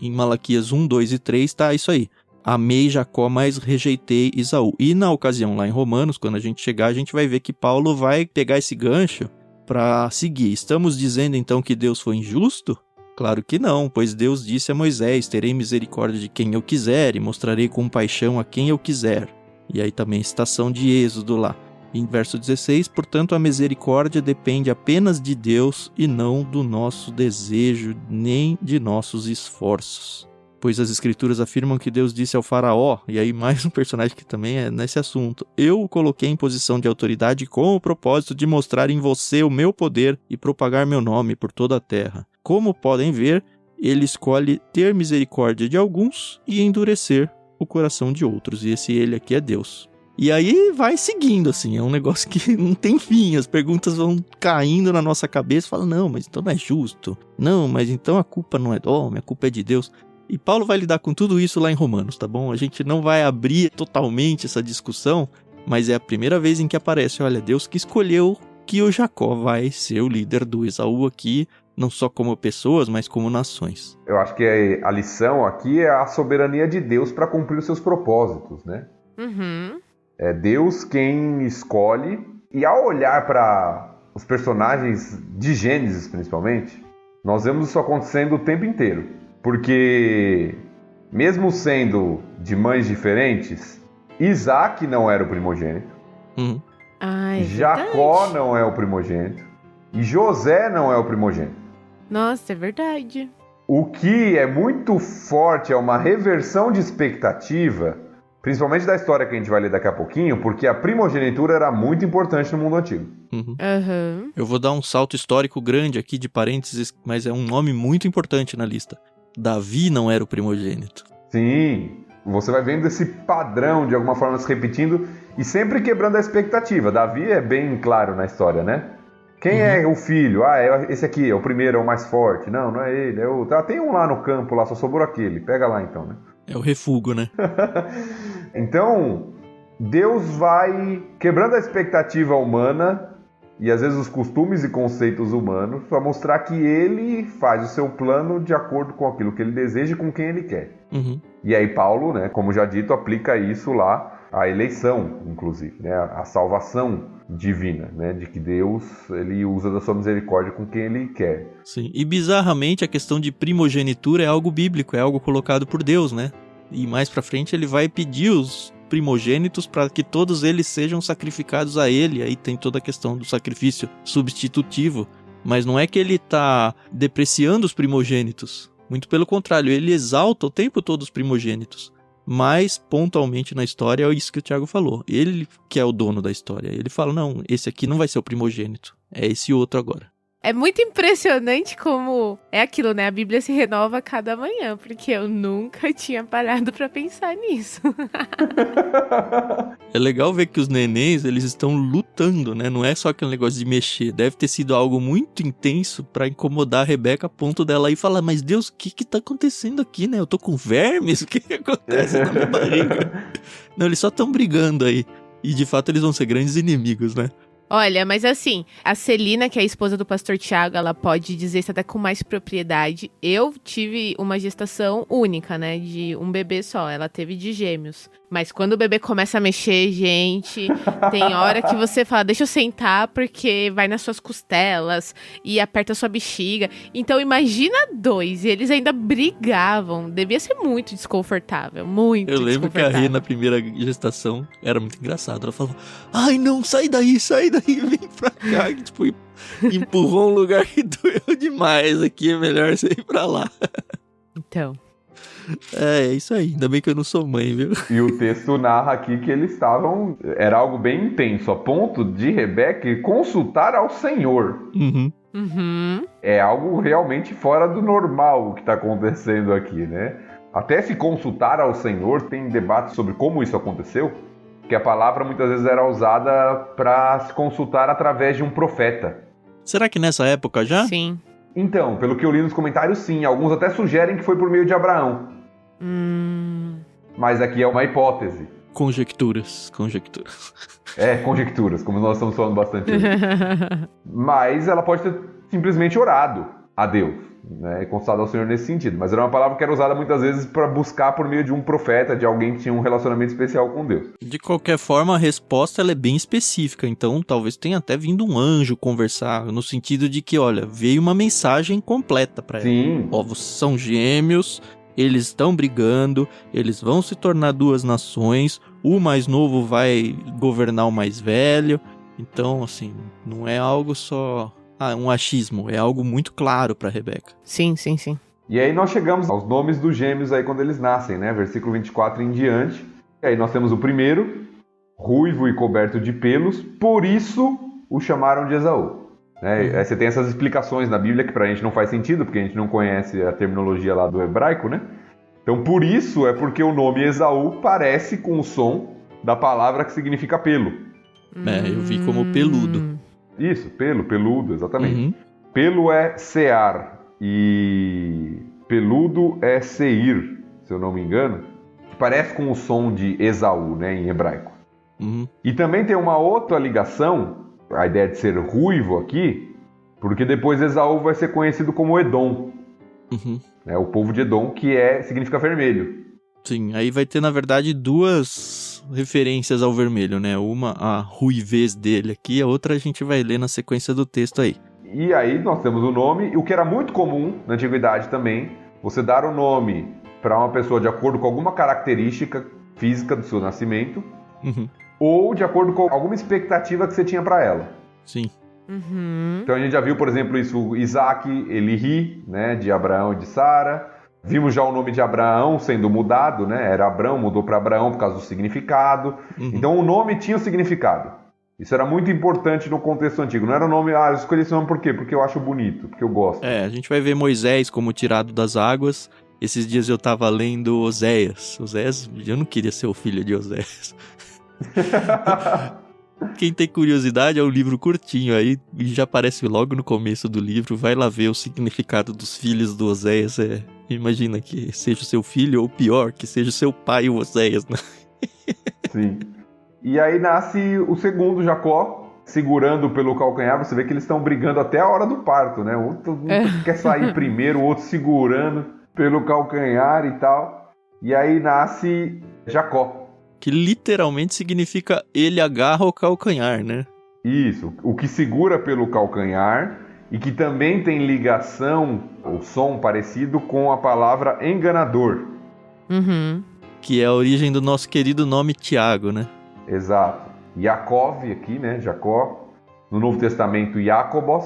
Em Malaquias 1, 2 e 3 está isso aí. Amei Jacó, mas rejeitei Esaú. E na ocasião lá em Romanos, quando a gente chegar, a gente vai ver que Paulo vai pegar esse gancho para seguir. Estamos dizendo então que Deus foi injusto? Claro que não, pois Deus disse a Moisés, terei misericórdia de quem eu quiser e mostrarei compaixão a quem eu quiser. E aí também a citação de Êxodo lá. Em verso 16, portanto, a misericórdia depende apenas de Deus e não do nosso desejo, nem de nossos esforços. Pois as Escrituras afirmam que Deus disse ao faraó, e aí mais um personagem que também é nesse assunto, eu o coloquei em posição de autoridade com o propósito de mostrar em você o meu poder e propagar meu nome por toda a terra. Como podem ver, ele escolhe ter misericórdia de alguns e endurecer o coração de outros, e esse ele aqui é Deus. E aí vai seguindo, assim, é um negócio que não tem fim, as perguntas vão caindo na nossa cabeça, fala, não, mas então não é justo, não, mas então a culpa não é do homem, a culpa é de Deus. E Paulo vai lidar com tudo isso lá em Romanos, tá bom? A gente não vai abrir totalmente essa discussão, mas é a primeira vez em que aparece, olha, Deus que escolheu que o Jacó vai ser o líder do Esaú aqui, não só como pessoas, mas como nações. Eu acho que a lição aqui é a soberania de Deus para cumprir os seus propósitos, né? É Deus quem escolhe, e ao olhar para os personagens de Gênesis, principalmente, nós vemos isso acontecendo o tempo inteiro. Porque, mesmo sendo de mães diferentes, Isaac não era o primogênito, Jacó não é o primogênito, e José não é o primogênito. Nossa, é verdade. O que é muito forte é uma reversão de expectativa, principalmente da história que a gente vai ler daqui a pouquinho, porque a primogenitura era muito importante no mundo antigo. Eu vou dar um salto histórico grande aqui de parênteses, mas é um nome muito importante na lista. Davi não era o primogênito. Sim, você vai vendo esse padrão de alguma forma se repetindo e sempre quebrando a expectativa. Davi é bem claro na história, né? Quem é o filho? Esse aqui é o primeiro, é o mais forte. Não, não é ele, é o... tem um lá no campo, lá só sobrou aquele. Pega lá então, né? É o refúgio, né? Então, Deus vai quebrando a expectativa humana e às vezes os costumes e conceitos humanos para mostrar que ele faz o seu plano de acordo com aquilo que ele deseja e com quem ele quer. E aí Paulo, né, como já dito, aplica isso lá à eleição, inclusive, né, a salvação divina, né, de que Deus ele usa da sua misericórdia com quem ele quer. Sim, e bizarramente a questão de primogenitura é algo bíblico, é algo colocado por Deus, né? E mais pra frente ele vai pedir os primogênitos para que todos eles sejam sacrificados a ele. Aí tem toda a questão do sacrifício substitutivo, mas não é que ele tá depreciando os primogênitos, Muito pelo contrário, ele exalta o tempo todo os primogênitos. Mas, pontualmente na história, é isso que o Tiago falou. Ele que é o dono da história. Ele fala, não, esse aqui não vai ser o primogênito. É esse outro agora. É muito impressionante como é aquilo, né? A Bíblia se renova a cada manhã, porque eu nunca tinha parado pra pensar nisso. É legal ver que os nenéns, eles estão lutando, né? Não é só aquele negócio de mexer. Deve ter sido algo muito intenso pra incomodar a Rebeca a ponto dela ir falar, mas Deus, o que tá acontecendo aqui, né? Eu tô com vermes? O que acontece na minha barriga? Não, eles só estão brigando aí. E de fato eles vão ser grandes inimigos, né? Olha, mas assim, a Celina, que é a esposa do pastor Tiago, ela pode dizer isso até com mais propriedade. Eu tive uma gestação única, né, de um bebê só, ela teve de gêmeos. Mas quando o bebê começa a mexer, gente, tem hora que você fala, deixa eu sentar porque vai nas suas costelas e aperta a sua bexiga. Então imagina 2, e eles ainda brigavam, devia ser muito desconfortável, muito desconfortável. Eu lembro que a Rê, na primeira gestação, era muito engraçado. Ela falava, ai não, sai daí, vem pra cá. E, tipo, empurrou um lugar que doeu demais aqui, é melhor você ir pra lá. Então... É isso aí, ainda bem que eu não sou mãe, viu? E o texto narra aqui que eles estavam... Era algo bem intenso, a ponto de Rebeca consultar ao Senhor. É algo realmente fora do normal o que está acontecendo aqui, né? Até se consultar ao Senhor, tem debate sobre como isso aconteceu, que a palavra muitas vezes era usada para se consultar através de um profeta. Será que nessa época já? Sim. Então, pelo que eu li nos comentários, sim. Alguns até sugerem que foi por meio de Abraão. Mas aqui é uma hipótese. Conjecturas. É, conjecturas, como nós estamos falando bastante hoje. Mas ela pode ter simplesmente orado a Deus, né, e consultado ao Senhor nesse sentido. Mas era uma palavra que era usada muitas vezes para buscar por meio de um profeta, de alguém que tinha um relacionamento especial com Deus. De qualquer forma, a resposta ela é bem específica. Então, talvez tenha até vindo um anjo conversar, no sentido de que, olha, veio uma mensagem completa para ela. Sim. Povos são gêmeos, eles estão brigando, eles vão se tornar 2 nações, o mais novo vai governar o mais velho. Então, assim, não é algo só... um achismo, é algo muito claro para Rebeca. Sim. E aí nós chegamos aos nomes dos gêmeos aí quando eles nascem, né? Versículo 24 em diante. E aí nós temos o primeiro, ruivo e coberto de pelos, por isso o chamaram de Esaú. Né? Aí você tem essas explicações na Bíblia que pra gente não faz sentido, porque a gente não conhece a terminologia lá do hebraico, né? Então por isso é porque o nome Esaú parece com o som da palavra que significa pelo. Eu vi como peludo. Isso, peludo, exatamente. Pelo é Sear e peludo é Seir, se eu não me engano, que parece com o som de Esaú, né, em hebraico. E também tem uma outra ligação, a ideia de ser ruivo aqui, porque depois Esaú vai ser conhecido como Edom, né, o povo de Edom, que significa vermelho. Sim, aí vai ter, na verdade, 2 referências ao vermelho, né? Uma, a ruivez dele aqui, a outra a gente vai ler na sequência do texto aí. E aí nós temos o nome, o que era muito comum na antiguidade também, você dar o nome para uma pessoa de acordo com alguma característica física do seu nascimento, ou de acordo com alguma expectativa que você tinha para ela. Sim. Então a gente já viu, por exemplo, isso, Isaac, Elihi, né, de Abraão e de Sara. Vimos já o nome de Abraão sendo mudado, né? Era Abrão, mudou para Abraão por causa do significado. Então o nome tinha um significado. Isso era muito importante no contexto antigo. Não era o nome, eu escolhi esse nome por quê? Porque eu acho bonito, porque eu gosto. A gente vai ver Moisés como tirado das águas. Esses dias eu tava lendo Oséias. Oséias, eu não queria ser o filho de Oséias. Quem tem curiosidade, é um livro curtinho aí, e já aparece logo no começo do livro. Vai lá ver o significado dos filhos do Oséias. Imagina que seja o seu filho, ou pior, que seja o seu pai, o Oséias, né? Sim. E aí nasce o segundo, Jacó, segurando pelo calcanhar. Você vê que eles estão brigando até a hora do parto, né? Um quer sair primeiro, o outro segurando pelo calcanhar e tal. E aí nasce Jacó. Que literalmente significa ele agarra o calcanhar, né? Isso, o que segura pelo calcanhar e que também tem ligação, o som parecido com a palavra enganador. Que é a origem do nosso querido nome Tiago, né? Exato. Yaakov aqui, né? Jacó. No Novo Testamento, Jacobos.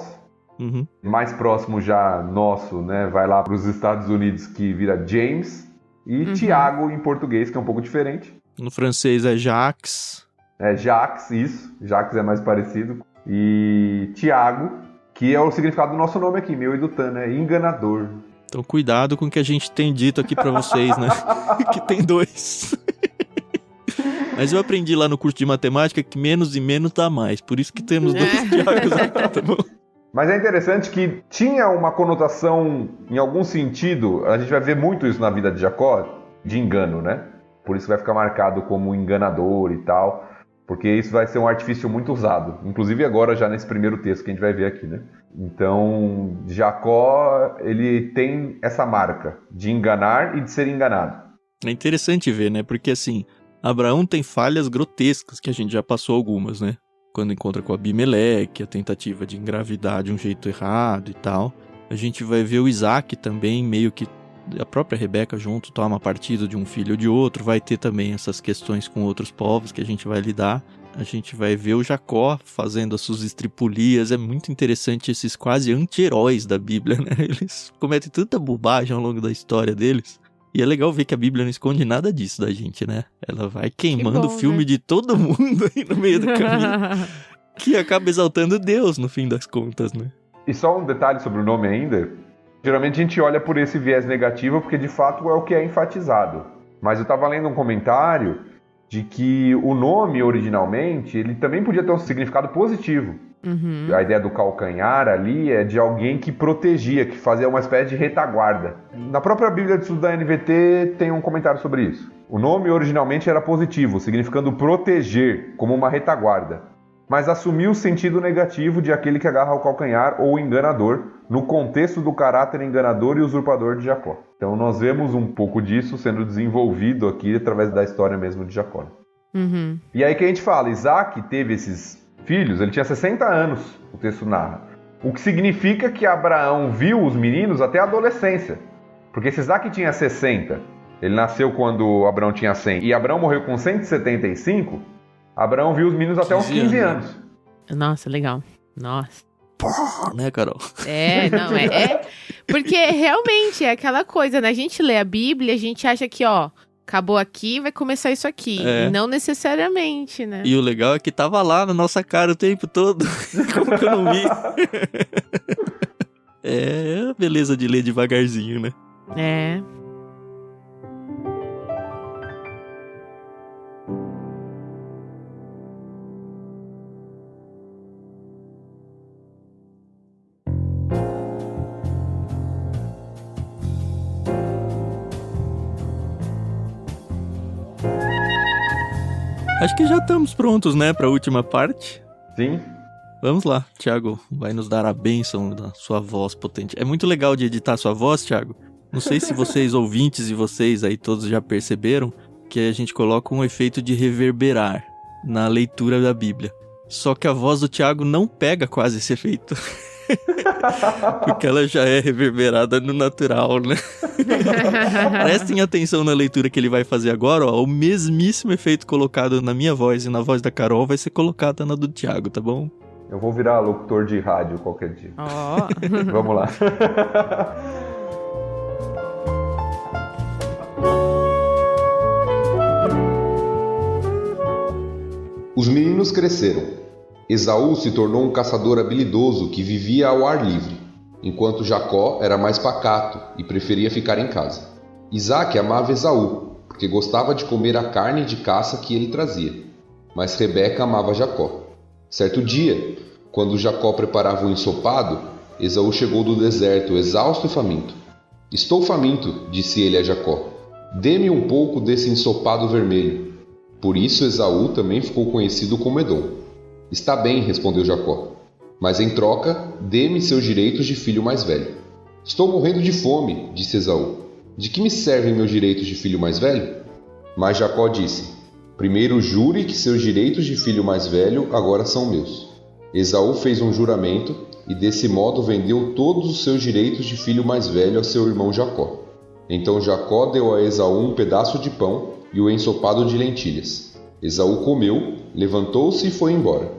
Uhum. Mais próximo já nosso, né? Vai lá para os Estados Unidos, que vira James. E Tiago em português, que é um pouco diferente. No francês é Jacques. É Jacques, isso. Jacques é mais parecido. E Tiago, que é o significado do nosso nome aqui, meu e do Tan, né? Enganador. Então cuidado com o que a gente tem dito aqui pra vocês, né? Que tem 2. Mas eu aprendi lá no curso de matemática que menos e menos dá mais. Por isso que temos 2 Tiagos aqui, tá bom? Mas é interessante que tinha uma conotação, em algum sentido, a gente vai ver muito isso na vida de Jacó, de engano, né? Por isso vai ficar marcado como enganador e tal, porque isso vai ser um artifício muito usado, inclusive agora já nesse primeiro texto que a gente vai ver aqui, né? Então, Jacó, ele tem essa marca de enganar e de ser enganado. É interessante ver, né? Porque assim, Abraão tem falhas grotescas, que a gente já passou algumas, né? Quando encontra com Abimeleque, a tentativa de engravidar de um jeito errado e tal. A gente vai ver o Isaac também, meio que a própria Rebeca junto toma partido de um filho ou de outro. Vai ter também essas questões com outros povos que a gente vai lidar. A gente vai ver o Jacó fazendo as suas estripulias. É muito interessante esses quase anti-heróis da Bíblia, né? Eles cometem tanta bobagem ao longo da história deles. E é legal ver que a Bíblia não esconde nada disso da gente, né? Ela vai queimando o filme, né, de todo mundo aí no meio do caminho, que acaba exaltando Deus no fim das contas, né? E só um detalhe sobre o nome ainda. Geralmente a gente olha por esse viés negativo porque de fato é o que é enfatizado. Mas eu estava lendo um comentário de que o nome originalmente ele também podia ter um significado positivo. Uhum. A ideia do calcanhar ali é de alguém que protegia, que fazia uma espécie de retaguarda. Na própria Bíblia de Estudo da NVT tem um comentário sobre isso. O nome originalmente era positivo, significando proteger, como uma retaguarda, mas assumiu o sentido negativo de aquele que agarra o calcanhar ou enganador, no contexto do caráter enganador e usurpador de Jacó. Então nós vemos um pouco disso sendo desenvolvido aqui através da história mesmo de Jacó. Uhum. E aí que a gente fala, Isaac teve esses filhos, ele tinha 60 anos, o texto narra. O que significa que Abraão viu os meninos até a adolescência. Porque se Isaac tinha 60, ele nasceu quando Abraão tinha 100, e Abraão morreu com 175, Abraão viu os meninos até uns 15 anos. Nossa, legal. Nossa. Porra, né, Carol? Não, porque realmente é aquela coisa, né? A gente lê a Bíblia, a gente acha que, ó, acabou aqui, vai começar isso aqui. E não necessariamente, né? E o legal é que tava lá na nossa cara o tempo todo. Como que eu não vi? É a beleza de ler devagarzinho, né? É. Acho que já estamos prontos, né, para a última parte. Sim. Vamos lá, Thiago, vai nos dar a bênção da sua voz potente. É muito legal de editar a sua voz, Thiago. Não sei se vocês ouvintes e vocês aí todos já perceberam que a gente coloca um efeito de reverberar na leitura da Bíblia. Só que a voz do Thiago não pega quase esse efeito. Porque ela já é reverberada no natural, né? Prestem atenção na leitura que ele vai fazer agora, ó. O mesmíssimo efeito colocado na minha voz e na voz da Carol vai ser colocado na do Thiago, tá bom? Eu vou virar locutor de rádio qualquer dia. Oh. Vamos lá. Os meninos cresceram. Esaú se tornou um caçador habilidoso que vivia ao ar livre, enquanto Jacó era mais pacato e preferia ficar em casa. Isaac amava Esaú, porque gostava de comer a carne de caça que ele trazia, mas Rebeca amava Jacó. Certo dia, quando Jacó preparava um ensopado, Esaú chegou do deserto, exausto e faminto. "Estou faminto", disse ele a Jacó. "Dê-me um pouco desse ensopado vermelho." Por isso Esaú também ficou conhecido como Edom. "Está bem", respondeu Jacó, "mas em troca, dê-me seus direitos de filho mais velho." "Estou morrendo de fome", disse Esaú. "De que me servem meus direitos de filho mais velho?" Mas Jacó disse: "Primeiro jure que seus direitos de filho mais velho agora são meus." Esaú fez um juramento e desse modo vendeu todos os seus direitos de filho mais velho a seu irmão Jacó. Então Jacó deu a Esaú um pedaço de pão e o ensopado de lentilhas. Esaú comeu, levantou-se e foi embora.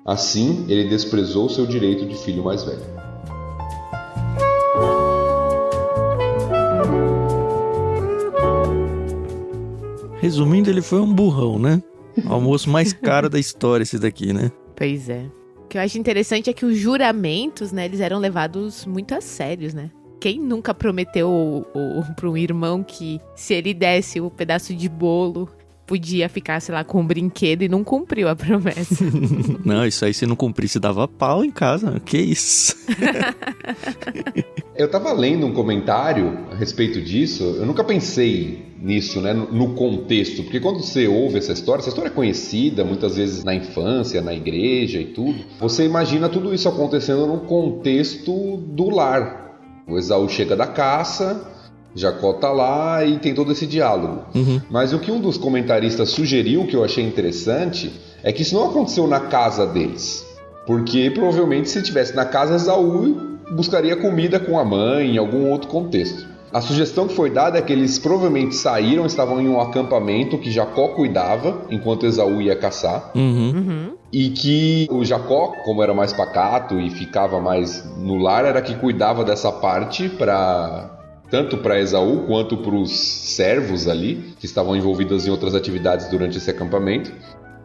Assim, ele desprezou seu direito de filho mais velho. Resumindo, ele foi um burrão, né? O almoço mais caro da história esse daqui, né? Pois é. O que eu acho interessante é que os juramentos, né, eles eram levados muito a sérios, né? Quem nunca prometeu para um irmão que se ele desse o pedaço de bolo, podia ficar, sei lá, com um brinquedo e não cumpriu a promessa? Não, isso aí se não cumprisse dava pau em casa. Que isso? Eu tava lendo um comentário a respeito disso, eu nunca pensei nisso, né, no contexto, porque quando você ouve essa história é conhecida, muitas vezes na infância, na igreja e tudo, você imagina tudo isso acontecendo no contexto do lar. O Esaú chega da caça, Jacó tá lá e tem todo esse diálogo. Mas o que um dos comentaristas sugeriu, que eu achei interessante, é que isso não aconteceu na casa deles, porque provavelmente se estivesse na casa, Esaú buscaria comida com a mãe em algum outro contexto. A sugestão que foi dada é que eles provavelmente saíram, estavam em um acampamento que Jacó cuidava enquanto Esaú ia caçar. E que o Jacó, como era mais pacato e ficava mais no lar, era que cuidava dessa parte tanto para Esaú quanto para os servos ali, que estavam envolvidos em outras atividades durante esse acampamento.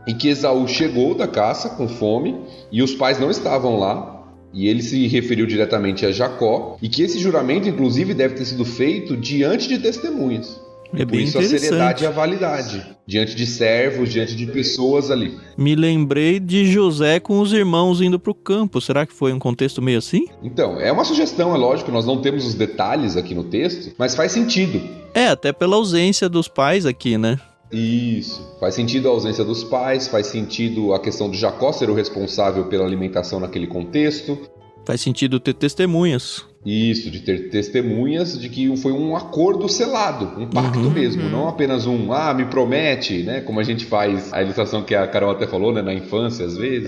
E que Esaú chegou da caça com fome e os pais não estavam lá. E ele se referiu diretamente a Jacó, e que esse juramento, inclusive, deve ter sido feito diante de testemunhas. É Por isso a seriedade e a validade. Diante de servos, diante de pessoas ali. Me lembrei de José com os irmãos indo pro campo. Será que foi um contexto meio assim? Então, é uma sugestão, é lógico, nós não temos os detalhes aqui no texto, mas faz sentido. É, até pela ausência dos pais aqui, né? Isso, faz sentido a ausência dos pais, faz sentido a questão de Jacó ser o responsável pela alimentação naquele contexto. Faz sentido ter testemunhas. Isso, de ter testemunhas de que foi um acordo selado, um pacto mesmo, não apenas me promete, né? Como a gente faz, a ilustração que a Carol até falou, né? Na infância, às vezes.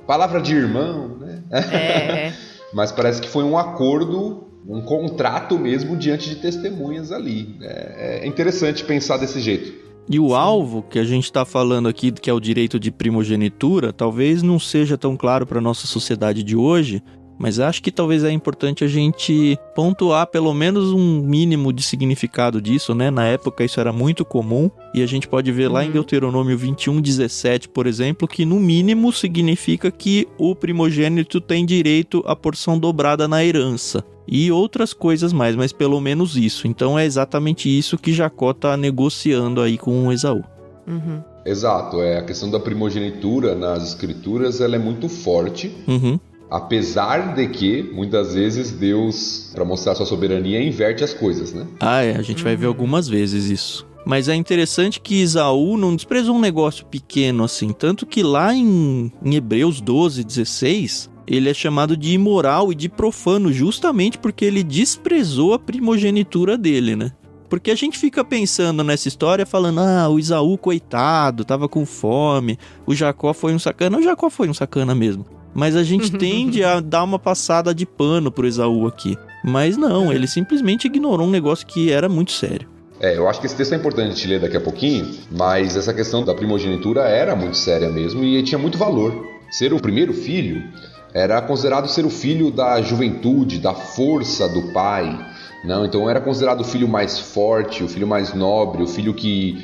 Palavra de irmão, né? Mas parece que foi um acordo, um contrato mesmo diante de testemunhas ali. É interessante pensar desse jeito. E o alvo que a gente está falando aqui, que é o direito de primogenitura, talvez não seja tão claro para a nossa sociedade de hoje, mas acho que talvez é importante a gente pontuar pelo menos um mínimo de significado disso, né? Na época isso era muito comum, e a gente pode ver lá em Deuteronômio 21:17, por exemplo, que no mínimo significa que o primogênito tem direito à porção dobrada na herança. E outras coisas mais, mas pelo menos isso. Então é exatamente isso que Jacó está negociando aí com Esaú. Exato, a questão da primogenitura nas escrituras, ela é muito forte. Apesar de que, muitas vezes, Deus, para mostrar sua soberania, inverte as coisas, né? A gente vai ver algumas vezes isso. Mas é interessante que Esaú não desprezou um negócio pequeno assim. Tanto que lá em Hebreus 12:16, ele é chamado de imoral e de profano justamente porque ele desprezou a primogenitura dele, né? Porque a gente fica pensando nessa história falando, o Esaú, coitado, tava com fome, o Jacó foi um sacana. O Jacó foi um sacana mesmo. Mas a gente tende a dar uma passada de pano pro Esaú aqui. Mas não, ele simplesmente ignorou um negócio que era muito sério. Eu acho que esse texto é importante de ler daqui a pouquinho, mas essa questão da primogenitura era muito séria mesmo e tinha muito valor. Ser o primeiro filho era considerado ser o filho da juventude, da força do pai. Não, então era considerado o filho mais forte, o filho mais nobre, o filho que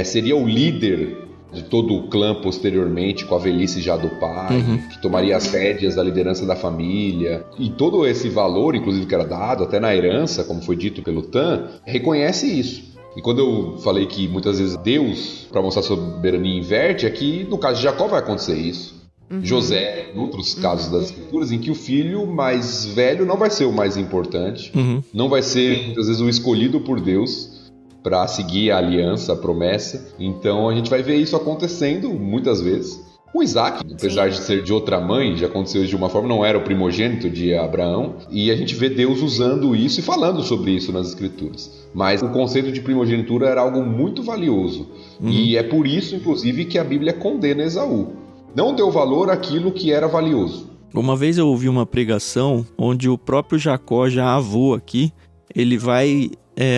seria o líder de todo o clã posteriormente, com a velhice já do pai, que tomaria as rédeas da liderança da família. E todo esse valor, inclusive, que era dado, até na herança, como foi dito pelo Tan, reconhece isso. E quando eu falei que muitas vezes Deus, para mostrar soberania, inverte, é que no caso de Jacó vai acontecer isso. José, em outros casos das escrituras, em que o filho mais velho não vai ser o mais importante, não vai ser, muitas vezes, o escolhido por Deus para seguir a aliança, a promessa. Então a gente vai ver isso acontecendo muitas vezes. O Isaac, apesar de ser de outra mãe, já aconteceu de uma forma, não era o primogênito de Abraão, e a gente vê Deus usando isso e falando sobre isso nas escrituras. Mas o conceito de primogenitura era algo muito valioso, e é por isso, inclusive, que a Bíblia condena Esaú. Não deu valor àquilo que era valioso. Uma vez eu ouvi uma pregação onde o próprio Jacó, já avô aqui, ele vai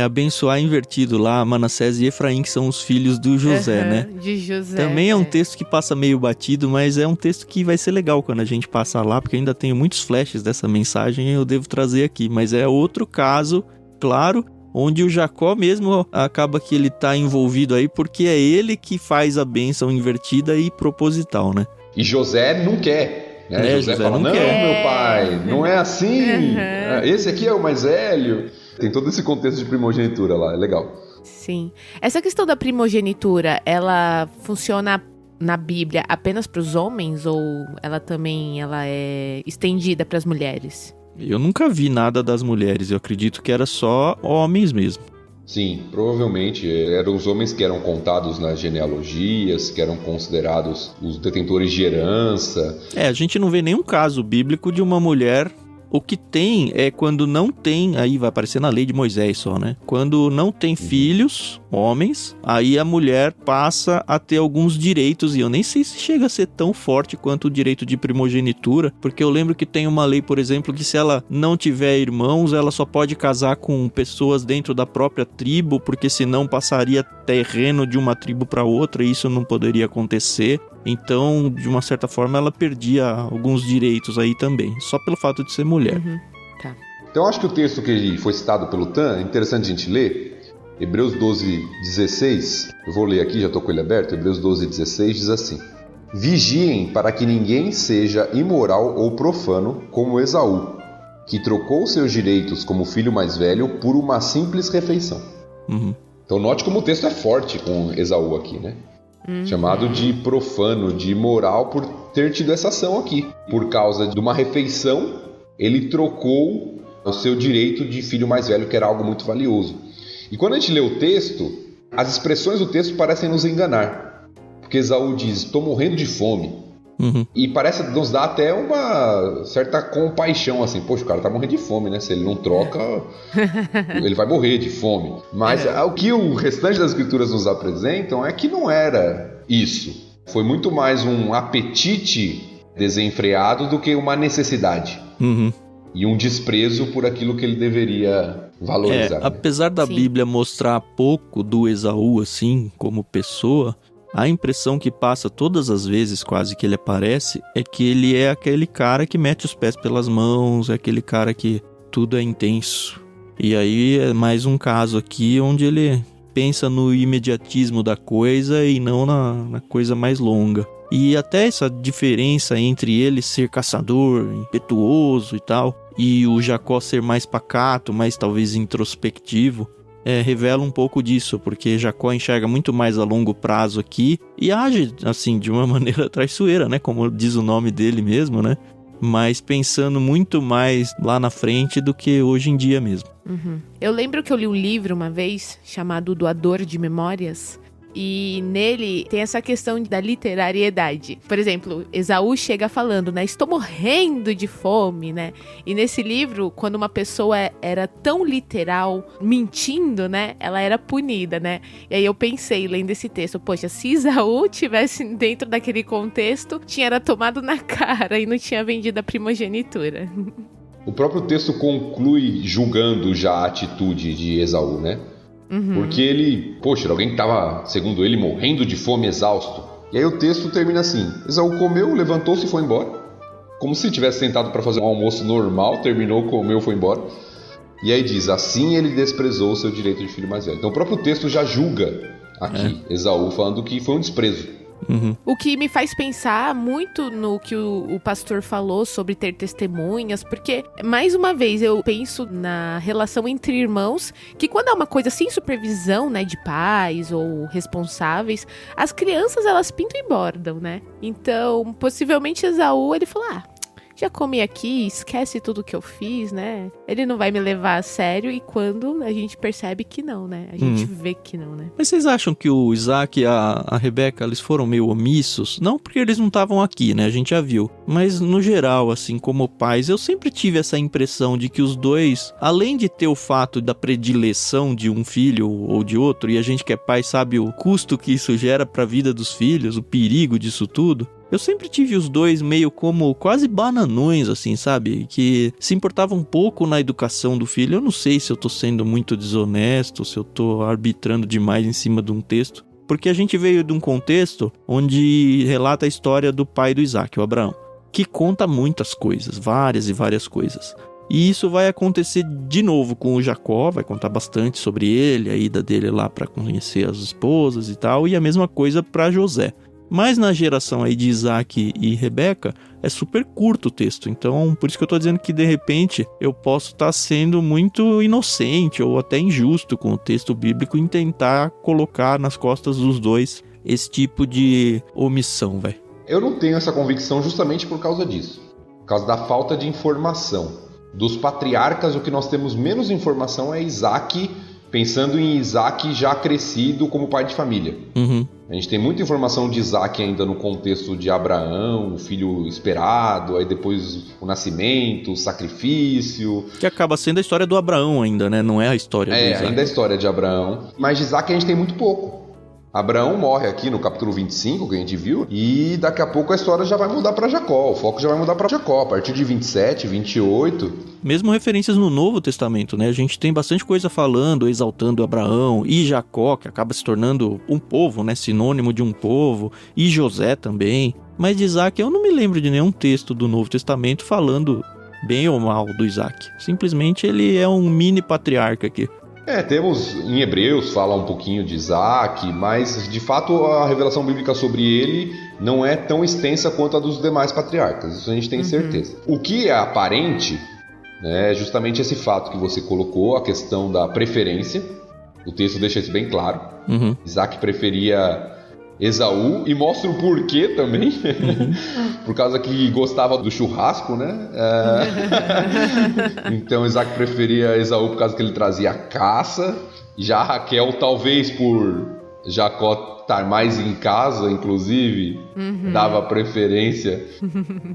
abençoar invertido lá Manassés e Efraim, que são os filhos do José, né? De José. Também é um texto que passa meio batido, mas é um texto que vai ser legal quando a gente passar lá, porque ainda tenho muitos flashes dessa mensagem e eu devo trazer aqui. Mas é outro caso, claro, onde o Jacó mesmo acaba que ele tá envolvido aí, porque é ele que faz a bênção invertida e proposital, né? E José não quer, né? José fala, não, meu pai, não é assim, esse aqui é o mais velho. Tem todo esse contexto de primogenitura lá, é legal. Sim. Essa questão da primogenitura, ela funciona na Bíblia apenas para os homens ou ela é estendida para as mulheres? Eu nunca vi nada das mulheres, eu acredito que era só homens mesmo. Sim, provavelmente eram os homens que eram contados nas genealogias, que eram considerados os detentores de herança. A gente não vê nenhum caso bíblico de uma mulher. O que tem é quando não tem, aí vai aparecer na lei de Moisés só, né? Quando não tem filhos, homens, aí a mulher passa a ter alguns direitos, e eu nem sei se chega a ser tão forte quanto o direito de primogenitura, porque eu lembro que tem uma lei, por exemplo, que se ela não tiver irmãos, ela só pode casar com pessoas dentro da própria tribo, porque senão passaria terreno de uma tribo para outra, e isso não poderia acontecer. Então, de uma certa forma, ela perdia alguns direitos aí também, só pelo fato de ser mulher. Tá. Então, acho que o texto que foi citado pelo Tan é interessante a gente ler. Hebreus 12:16, eu vou ler aqui, já estou com ele aberto. Hebreus 12:16 diz assim: Vigiem para que ninguém seja imoral ou profano como Esaú, que trocou seus direitos como filho mais velho por uma simples refeição. Então, note como o texto é forte com Esaú aqui, né? Chamado de profano, de imoral, por ter tido essa ação aqui. Por causa de uma refeição, ele trocou o seu direito de filho mais velho, que era algo muito valioso. E quando a gente lê o texto, as expressões do texto parecem nos enganar. Porque Esaú diz, estou morrendo de fome. E parece nos dar até uma certa compaixão, assim, poxa, o cara tá morrendo de fome, né? Se ele não troca, ele vai morrer de fome. Mas o que o restante das escrituras nos apresentam é que não era isso. Foi muito mais um apetite desenfreado do que uma necessidade. E um desprezo por aquilo que ele deveria valorizar. Apesar da Bíblia mostrar pouco do Esaú, assim, como pessoa, a impressão que passa todas as vezes quase que ele aparece é que ele é aquele cara que mete os pés pelas mãos, é aquele cara que tudo é intenso. E aí é mais um caso aqui onde ele pensa no imediatismo da coisa e não na coisa mais longa. E até essa diferença entre ele ser caçador, impetuoso e tal, e o Jacó ser mais pacato, mais talvez introspectivo, revela um pouco disso, porque Jacó enxerga muito mais a longo prazo aqui e age, assim, de uma maneira traiçoeira, né? Como diz o nome dele mesmo, né? Mas pensando muito mais lá na frente do que hoje em dia mesmo. Eu lembro que eu li um livro uma vez, chamado Doador de Memórias, e nele tem essa questão da literariedade. Por exemplo, Esaú chega falando, né? Estou morrendo de fome, né? E nesse livro, quando uma pessoa era tão literal, mentindo, né? Ela era punida, né? E aí eu pensei, lendo esse texto, poxa, se Esaú tivesse dentro daquele contexto, era tomado na cara e não tinha vendido a primogenitura. O próprio texto conclui julgando já a atitude de Esaú, né? Porque ele, era alguém que estava, segundo ele, morrendo de fome, exausto. E aí o texto termina assim: Esaú comeu, levantou-se e foi embora. Como se tivesse sentado para fazer um almoço normal, terminou, comeu, foi embora. E aí diz, assim ele desprezou o seu direito de filho mais velho. Então o próprio texto já julga aqui Esaú, falando que foi um desprezo. O que me faz pensar muito no que o pastor falou sobre ter testemunhas, porque, mais uma vez, eu penso na relação entre irmãos, que quando é uma coisa sem supervisão, né, de pais ou responsáveis, as crianças, elas pintam e bordam, né? Então, possivelmente Esaú, ele falou, já comi aqui, esquece tudo que eu fiz, né? Ele não vai me levar a sério, e quando a gente percebe que não, né? A gente vê que não, né? Mas vocês acham que o Isaac e a Rebeca, eles foram meio omissos? Não porque eles não estavam aqui, né? A gente já viu. Mas no geral, assim, como pais, eu sempre tive essa impressão de que os dois, além de ter o fato da predileção de um filho ou de outro, e a gente que é pai sabe o custo que isso gera para a vida dos filhos, o perigo disso tudo, eu sempre tive os dois meio como quase bananões, assim, sabe? Que se importavam um pouco na educação do filho. Eu não sei se eu tô sendo muito desonesto, se eu tô arbitrando demais em cima de um texto. Porque a gente veio de um contexto onde relata a história do pai do Isaac, o Abraão, que conta muitas coisas, várias e várias coisas. E isso vai acontecer de novo com o Jacó, vai contar bastante sobre ele, a ida dele lá para conhecer as esposas e tal, e a mesma coisa para José. Mas na geração aí de Isaac e Rebeca, é super curto o texto, então por isso que eu tô dizendo que de repente eu posso estar sendo muito inocente ou até injusto com o texto bíblico em tentar colocar nas costas dos dois esse tipo de omissão, velho. Eu não tenho essa convicção justamente por causa disso, por causa da falta de informação. Dos patriarcas, o que nós temos menos informação é Isaac, pensando em Isaac já crescido como pai de família. Uhum. A gente tem muita informação de Isaac ainda no contexto de Abraão, o filho esperado, aí depois o nascimento, o sacrifício. Que acaba sendo a história do Abraão ainda, né? Não é a história do Isaac. Ainda é a história de Abraão. Mas de Isaac a gente tem muito pouco. Abraão morre aqui no capítulo 25, que a gente viu, e daqui a pouco a história já vai mudar para Jacó, o foco já vai mudar para Jacó, a partir de 27, 28. Mesmo referências no Novo Testamento, né? A gente tem bastante coisa falando, exaltando Abraão e Jacó, que acaba se tornando um povo, né? Sinônimo de um povo, e José também. Mas de Isaac eu não me lembro de nenhum texto do Novo Testamento falando bem ou mal do Isaac. Simplesmente ele é um mini patriarca aqui. Temos em Hebreus, fala um pouquinho de Isaac, mas de fato a revelação bíblica sobre ele não é tão extensa quanto a dos demais patriarcas, isso a gente tem certeza. O que é aparente, né, é justamente esse fato que você colocou, a questão da preferência, o texto deixa isso bem claro. Isaac preferia Esaú, e mostra o porquê também, por causa que gostava do churrasco, né? Então Isaac preferia Esaú por causa que ele trazia caça, já Raquel talvez por Jacó estar mais em casa, inclusive, dava preferência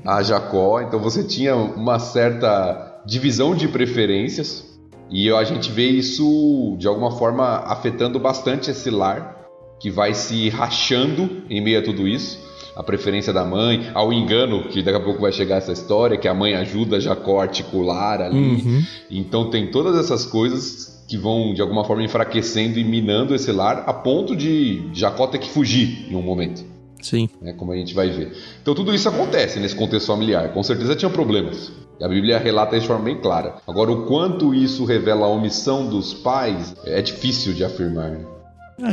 a Jacó, então você tinha uma certa divisão de preferências, e a gente vê isso de alguma forma afetando bastante esse lar, que vai se rachando em meio a tudo isso, a preferência da mãe, ao engano, que daqui a pouco vai chegar essa história, que a mãe ajuda Jacó a articular ali. Então tem todas essas coisas que vão de alguma forma enfraquecendo e minando esse lar, a ponto de Jacó ter que fugir em um momento. Sim. Como a gente vai ver. Então tudo isso acontece nesse contexto familiar, com certeza tinha problemas. A Bíblia relata isso de forma bem clara. Agora, o quanto isso revela a omissão dos pais, é difícil de afirmar, né?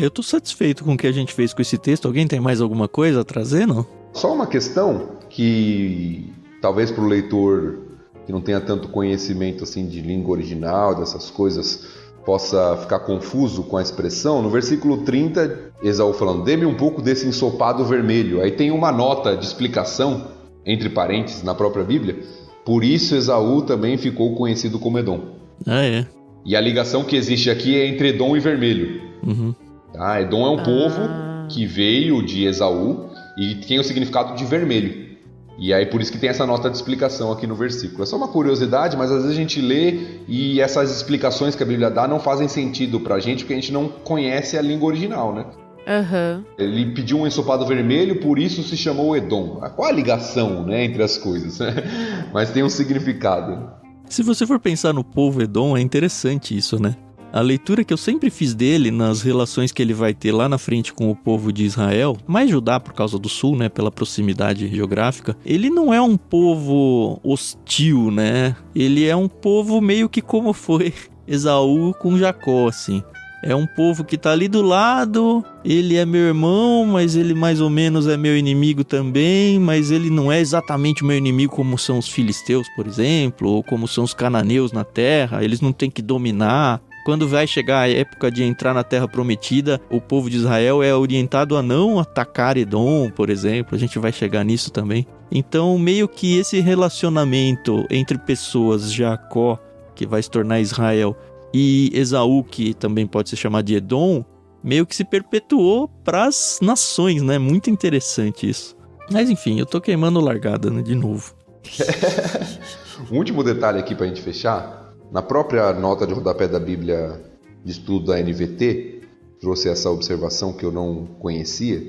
Eu tô satisfeito com o que a gente fez com esse texto. Alguém tem mais alguma coisa a trazer, não? Só uma questão que talvez para o leitor que não tenha tanto conhecimento assim de língua original, dessas coisas, possa ficar confuso com a expressão. No versículo 30, Esaú falando, dê-me um pouco desse ensopado vermelho. Aí tem uma nota de explicação, entre parênteses, na própria Bíblia. Por isso Esaú também ficou conhecido como Edom. É. E a ligação que existe aqui é entre Edom e vermelho. Edom é um povo que veio de Esaú e tem o significado de vermelho. E aí por isso que tem essa nota de explicação aqui no versículo. É só uma curiosidade, mas às vezes a gente lê e essas explicações que a Bíblia dá não fazem sentido pra gente, porque a gente não conhece a língua original, né? Ele pediu um ensopado vermelho, por isso se chamou Edom. Qual a ligação, né, entre as coisas? Mas tem um significado. Se você for pensar no povo Edom, é interessante isso, né? A leitura que eu sempre fiz dele nas relações que ele vai ter lá na frente com o povo de Israel, mais Judá por causa do sul, né, pela proximidade geográfica, ele não é um povo hostil, né? Ele é um povo meio que como foi Esaú com Jacó, assim. É um povo que tá ali do lado, ele é meu irmão, mas ele mais ou menos é meu inimigo também, mas ele não é exatamente meu inimigo como são os filisteus, por exemplo, ou como são os cananeus na terra, eles não têm que dominar. Quando vai chegar a época de entrar na Terra Prometida, o povo de Israel é orientado a não atacar Edom, por exemplo. A gente vai chegar nisso também. Então, meio que esse relacionamento entre pessoas, Jacó, que vai se tornar Israel, e Esaú, que também pode ser chamado de Edom, meio que se perpetuou para as nações, né? Muito interessante isso. Mas enfim, eu tô queimando largada, né? De novo. Um último detalhe aqui pra gente fechar. Na própria nota de rodapé da Bíblia de estudo da NVT, trouxe essa observação que eu não conhecia,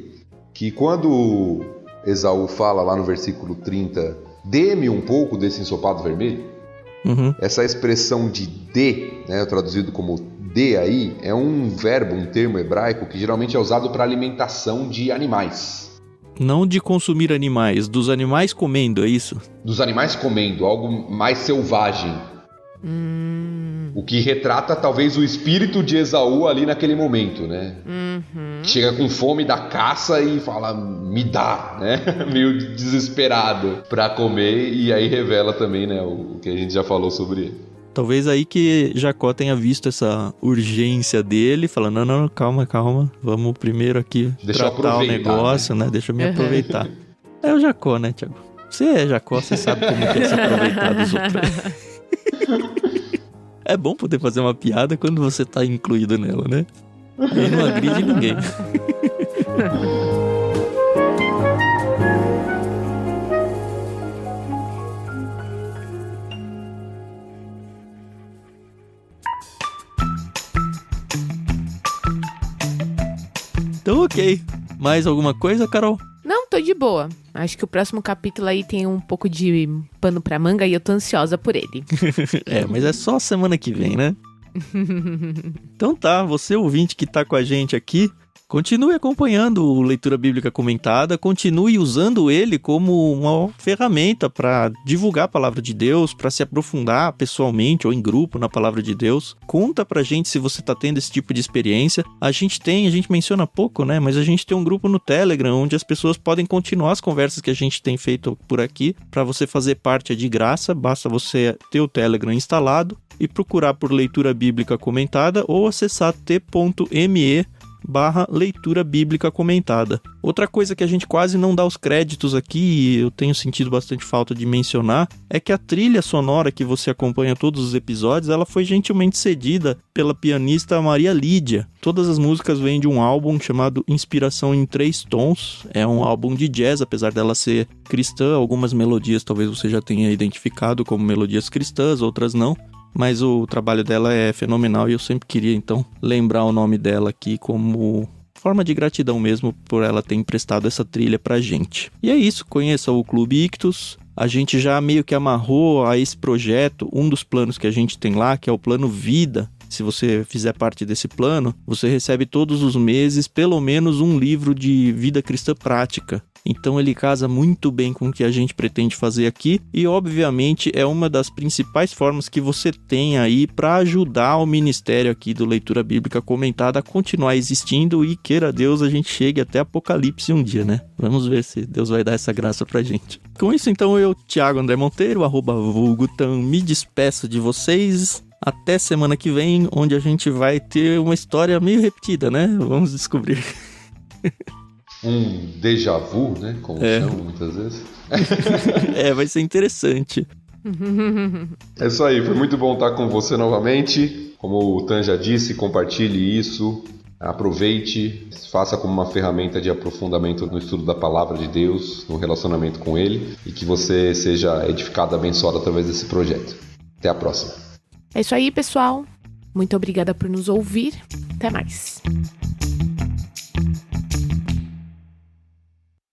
que quando Esaú fala lá no versículo 30, dê-me um pouco desse ensopado vermelho, essa expressão de dê, né, traduzido como dê aí, é um verbo, um termo hebraico que geralmente é usado para alimentação de animais. Não de consumir animais, dos animais comendo, é isso? Dos animais comendo, algo mais selvagem. O que retrata talvez o espírito de Esaú ali naquele momento, né? Chega com fome da caça e fala, me dá, né? Meio desesperado pra comer, e aí revela também, né, o que a gente já falou sobre ele. Talvez aí que Jacó tenha visto essa urgência dele, falando, não, calma, vamos primeiro aqui tratar o negócio, né? Deixa eu me aproveitar. É o Jacó, né, Thiago? Você é Jacó, você sabe como que é se aproveitar dos outros. É bom poder fazer uma piada quando você tá incluído nela, né? E não agride ninguém. Então, ok. Mais alguma coisa, Carol? Não, tô de boa. Acho que o próximo capítulo aí tem um pouco de pano pra manga e eu tô ansiosa por ele. Mas é só semana que vem, né? Então tá, você ouvinte que tá com a gente aqui, continue acompanhando o Leitura Bíblica Comentada, continue usando ele como uma ferramenta para divulgar a Palavra de Deus, para se aprofundar pessoalmente ou em grupo na Palavra de Deus. Conta pra gente se você tá tendo esse tipo de experiência. A gente menciona pouco, né? Mas a gente tem um grupo no Telegram onde as pessoas podem continuar as conversas que a gente tem feito por aqui. Para você fazer parte é de graça, basta você ter o Telegram instalado e procurar por Leitura Bíblica Comentada ou acessar t.me/leitura bíblica comentada. Outra coisa que a gente quase não dá os créditos aqui, e eu tenho sentido bastante falta de mencionar, é que a trilha sonora que você acompanha todos os episódios, ela foi gentilmente cedida pela pianista Maria Lídia. Todas as músicas vêm de um álbum chamado Inspiração em 3 Tons. É um álbum de jazz, apesar dela ser cristã. Algumas melodias talvez você já tenha identificado como melodias cristãs, outras não. Mas o trabalho dela é fenomenal e eu sempre queria, então, lembrar o nome dela aqui como forma de gratidão mesmo por ela ter emprestado essa trilha pra gente. E é isso, conheça o Clube Ictus. A gente já meio que amarrou a esse projeto um dos planos que a gente tem lá, que é o Plano Vida. Se você fizer parte desse plano, você recebe todos os meses pelo menos um livro de vida cristã prática. Então ele casa muito bem com o que a gente pretende fazer aqui e, obviamente, é uma das principais formas que você tem aí para ajudar o ministério aqui do Leitura Bíblica Comentada a continuar existindo e, queira Deus, a gente chegue até Apocalipse um dia, né? Vamos ver se Deus vai dar essa graça pra gente. Com isso, então, eu, Thiago André Monteiro, @vulgutan, me despeço de vocês. Até semana que vem, onde a gente vai ter uma história meio repetida, né? Vamos descobrir. Um déjà vu, né? Como chamam muitas vezes. Vai ser interessante. É isso aí, foi muito bom estar com você novamente. Como o Tan já disse, compartilhe isso, aproveite, faça como uma ferramenta de aprofundamento no estudo da Palavra de Deus, no relacionamento com Ele, e que você seja edificado, abençoado através desse projeto. Até a próxima. É isso aí, pessoal. Muito obrigada por nos ouvir. Até mais.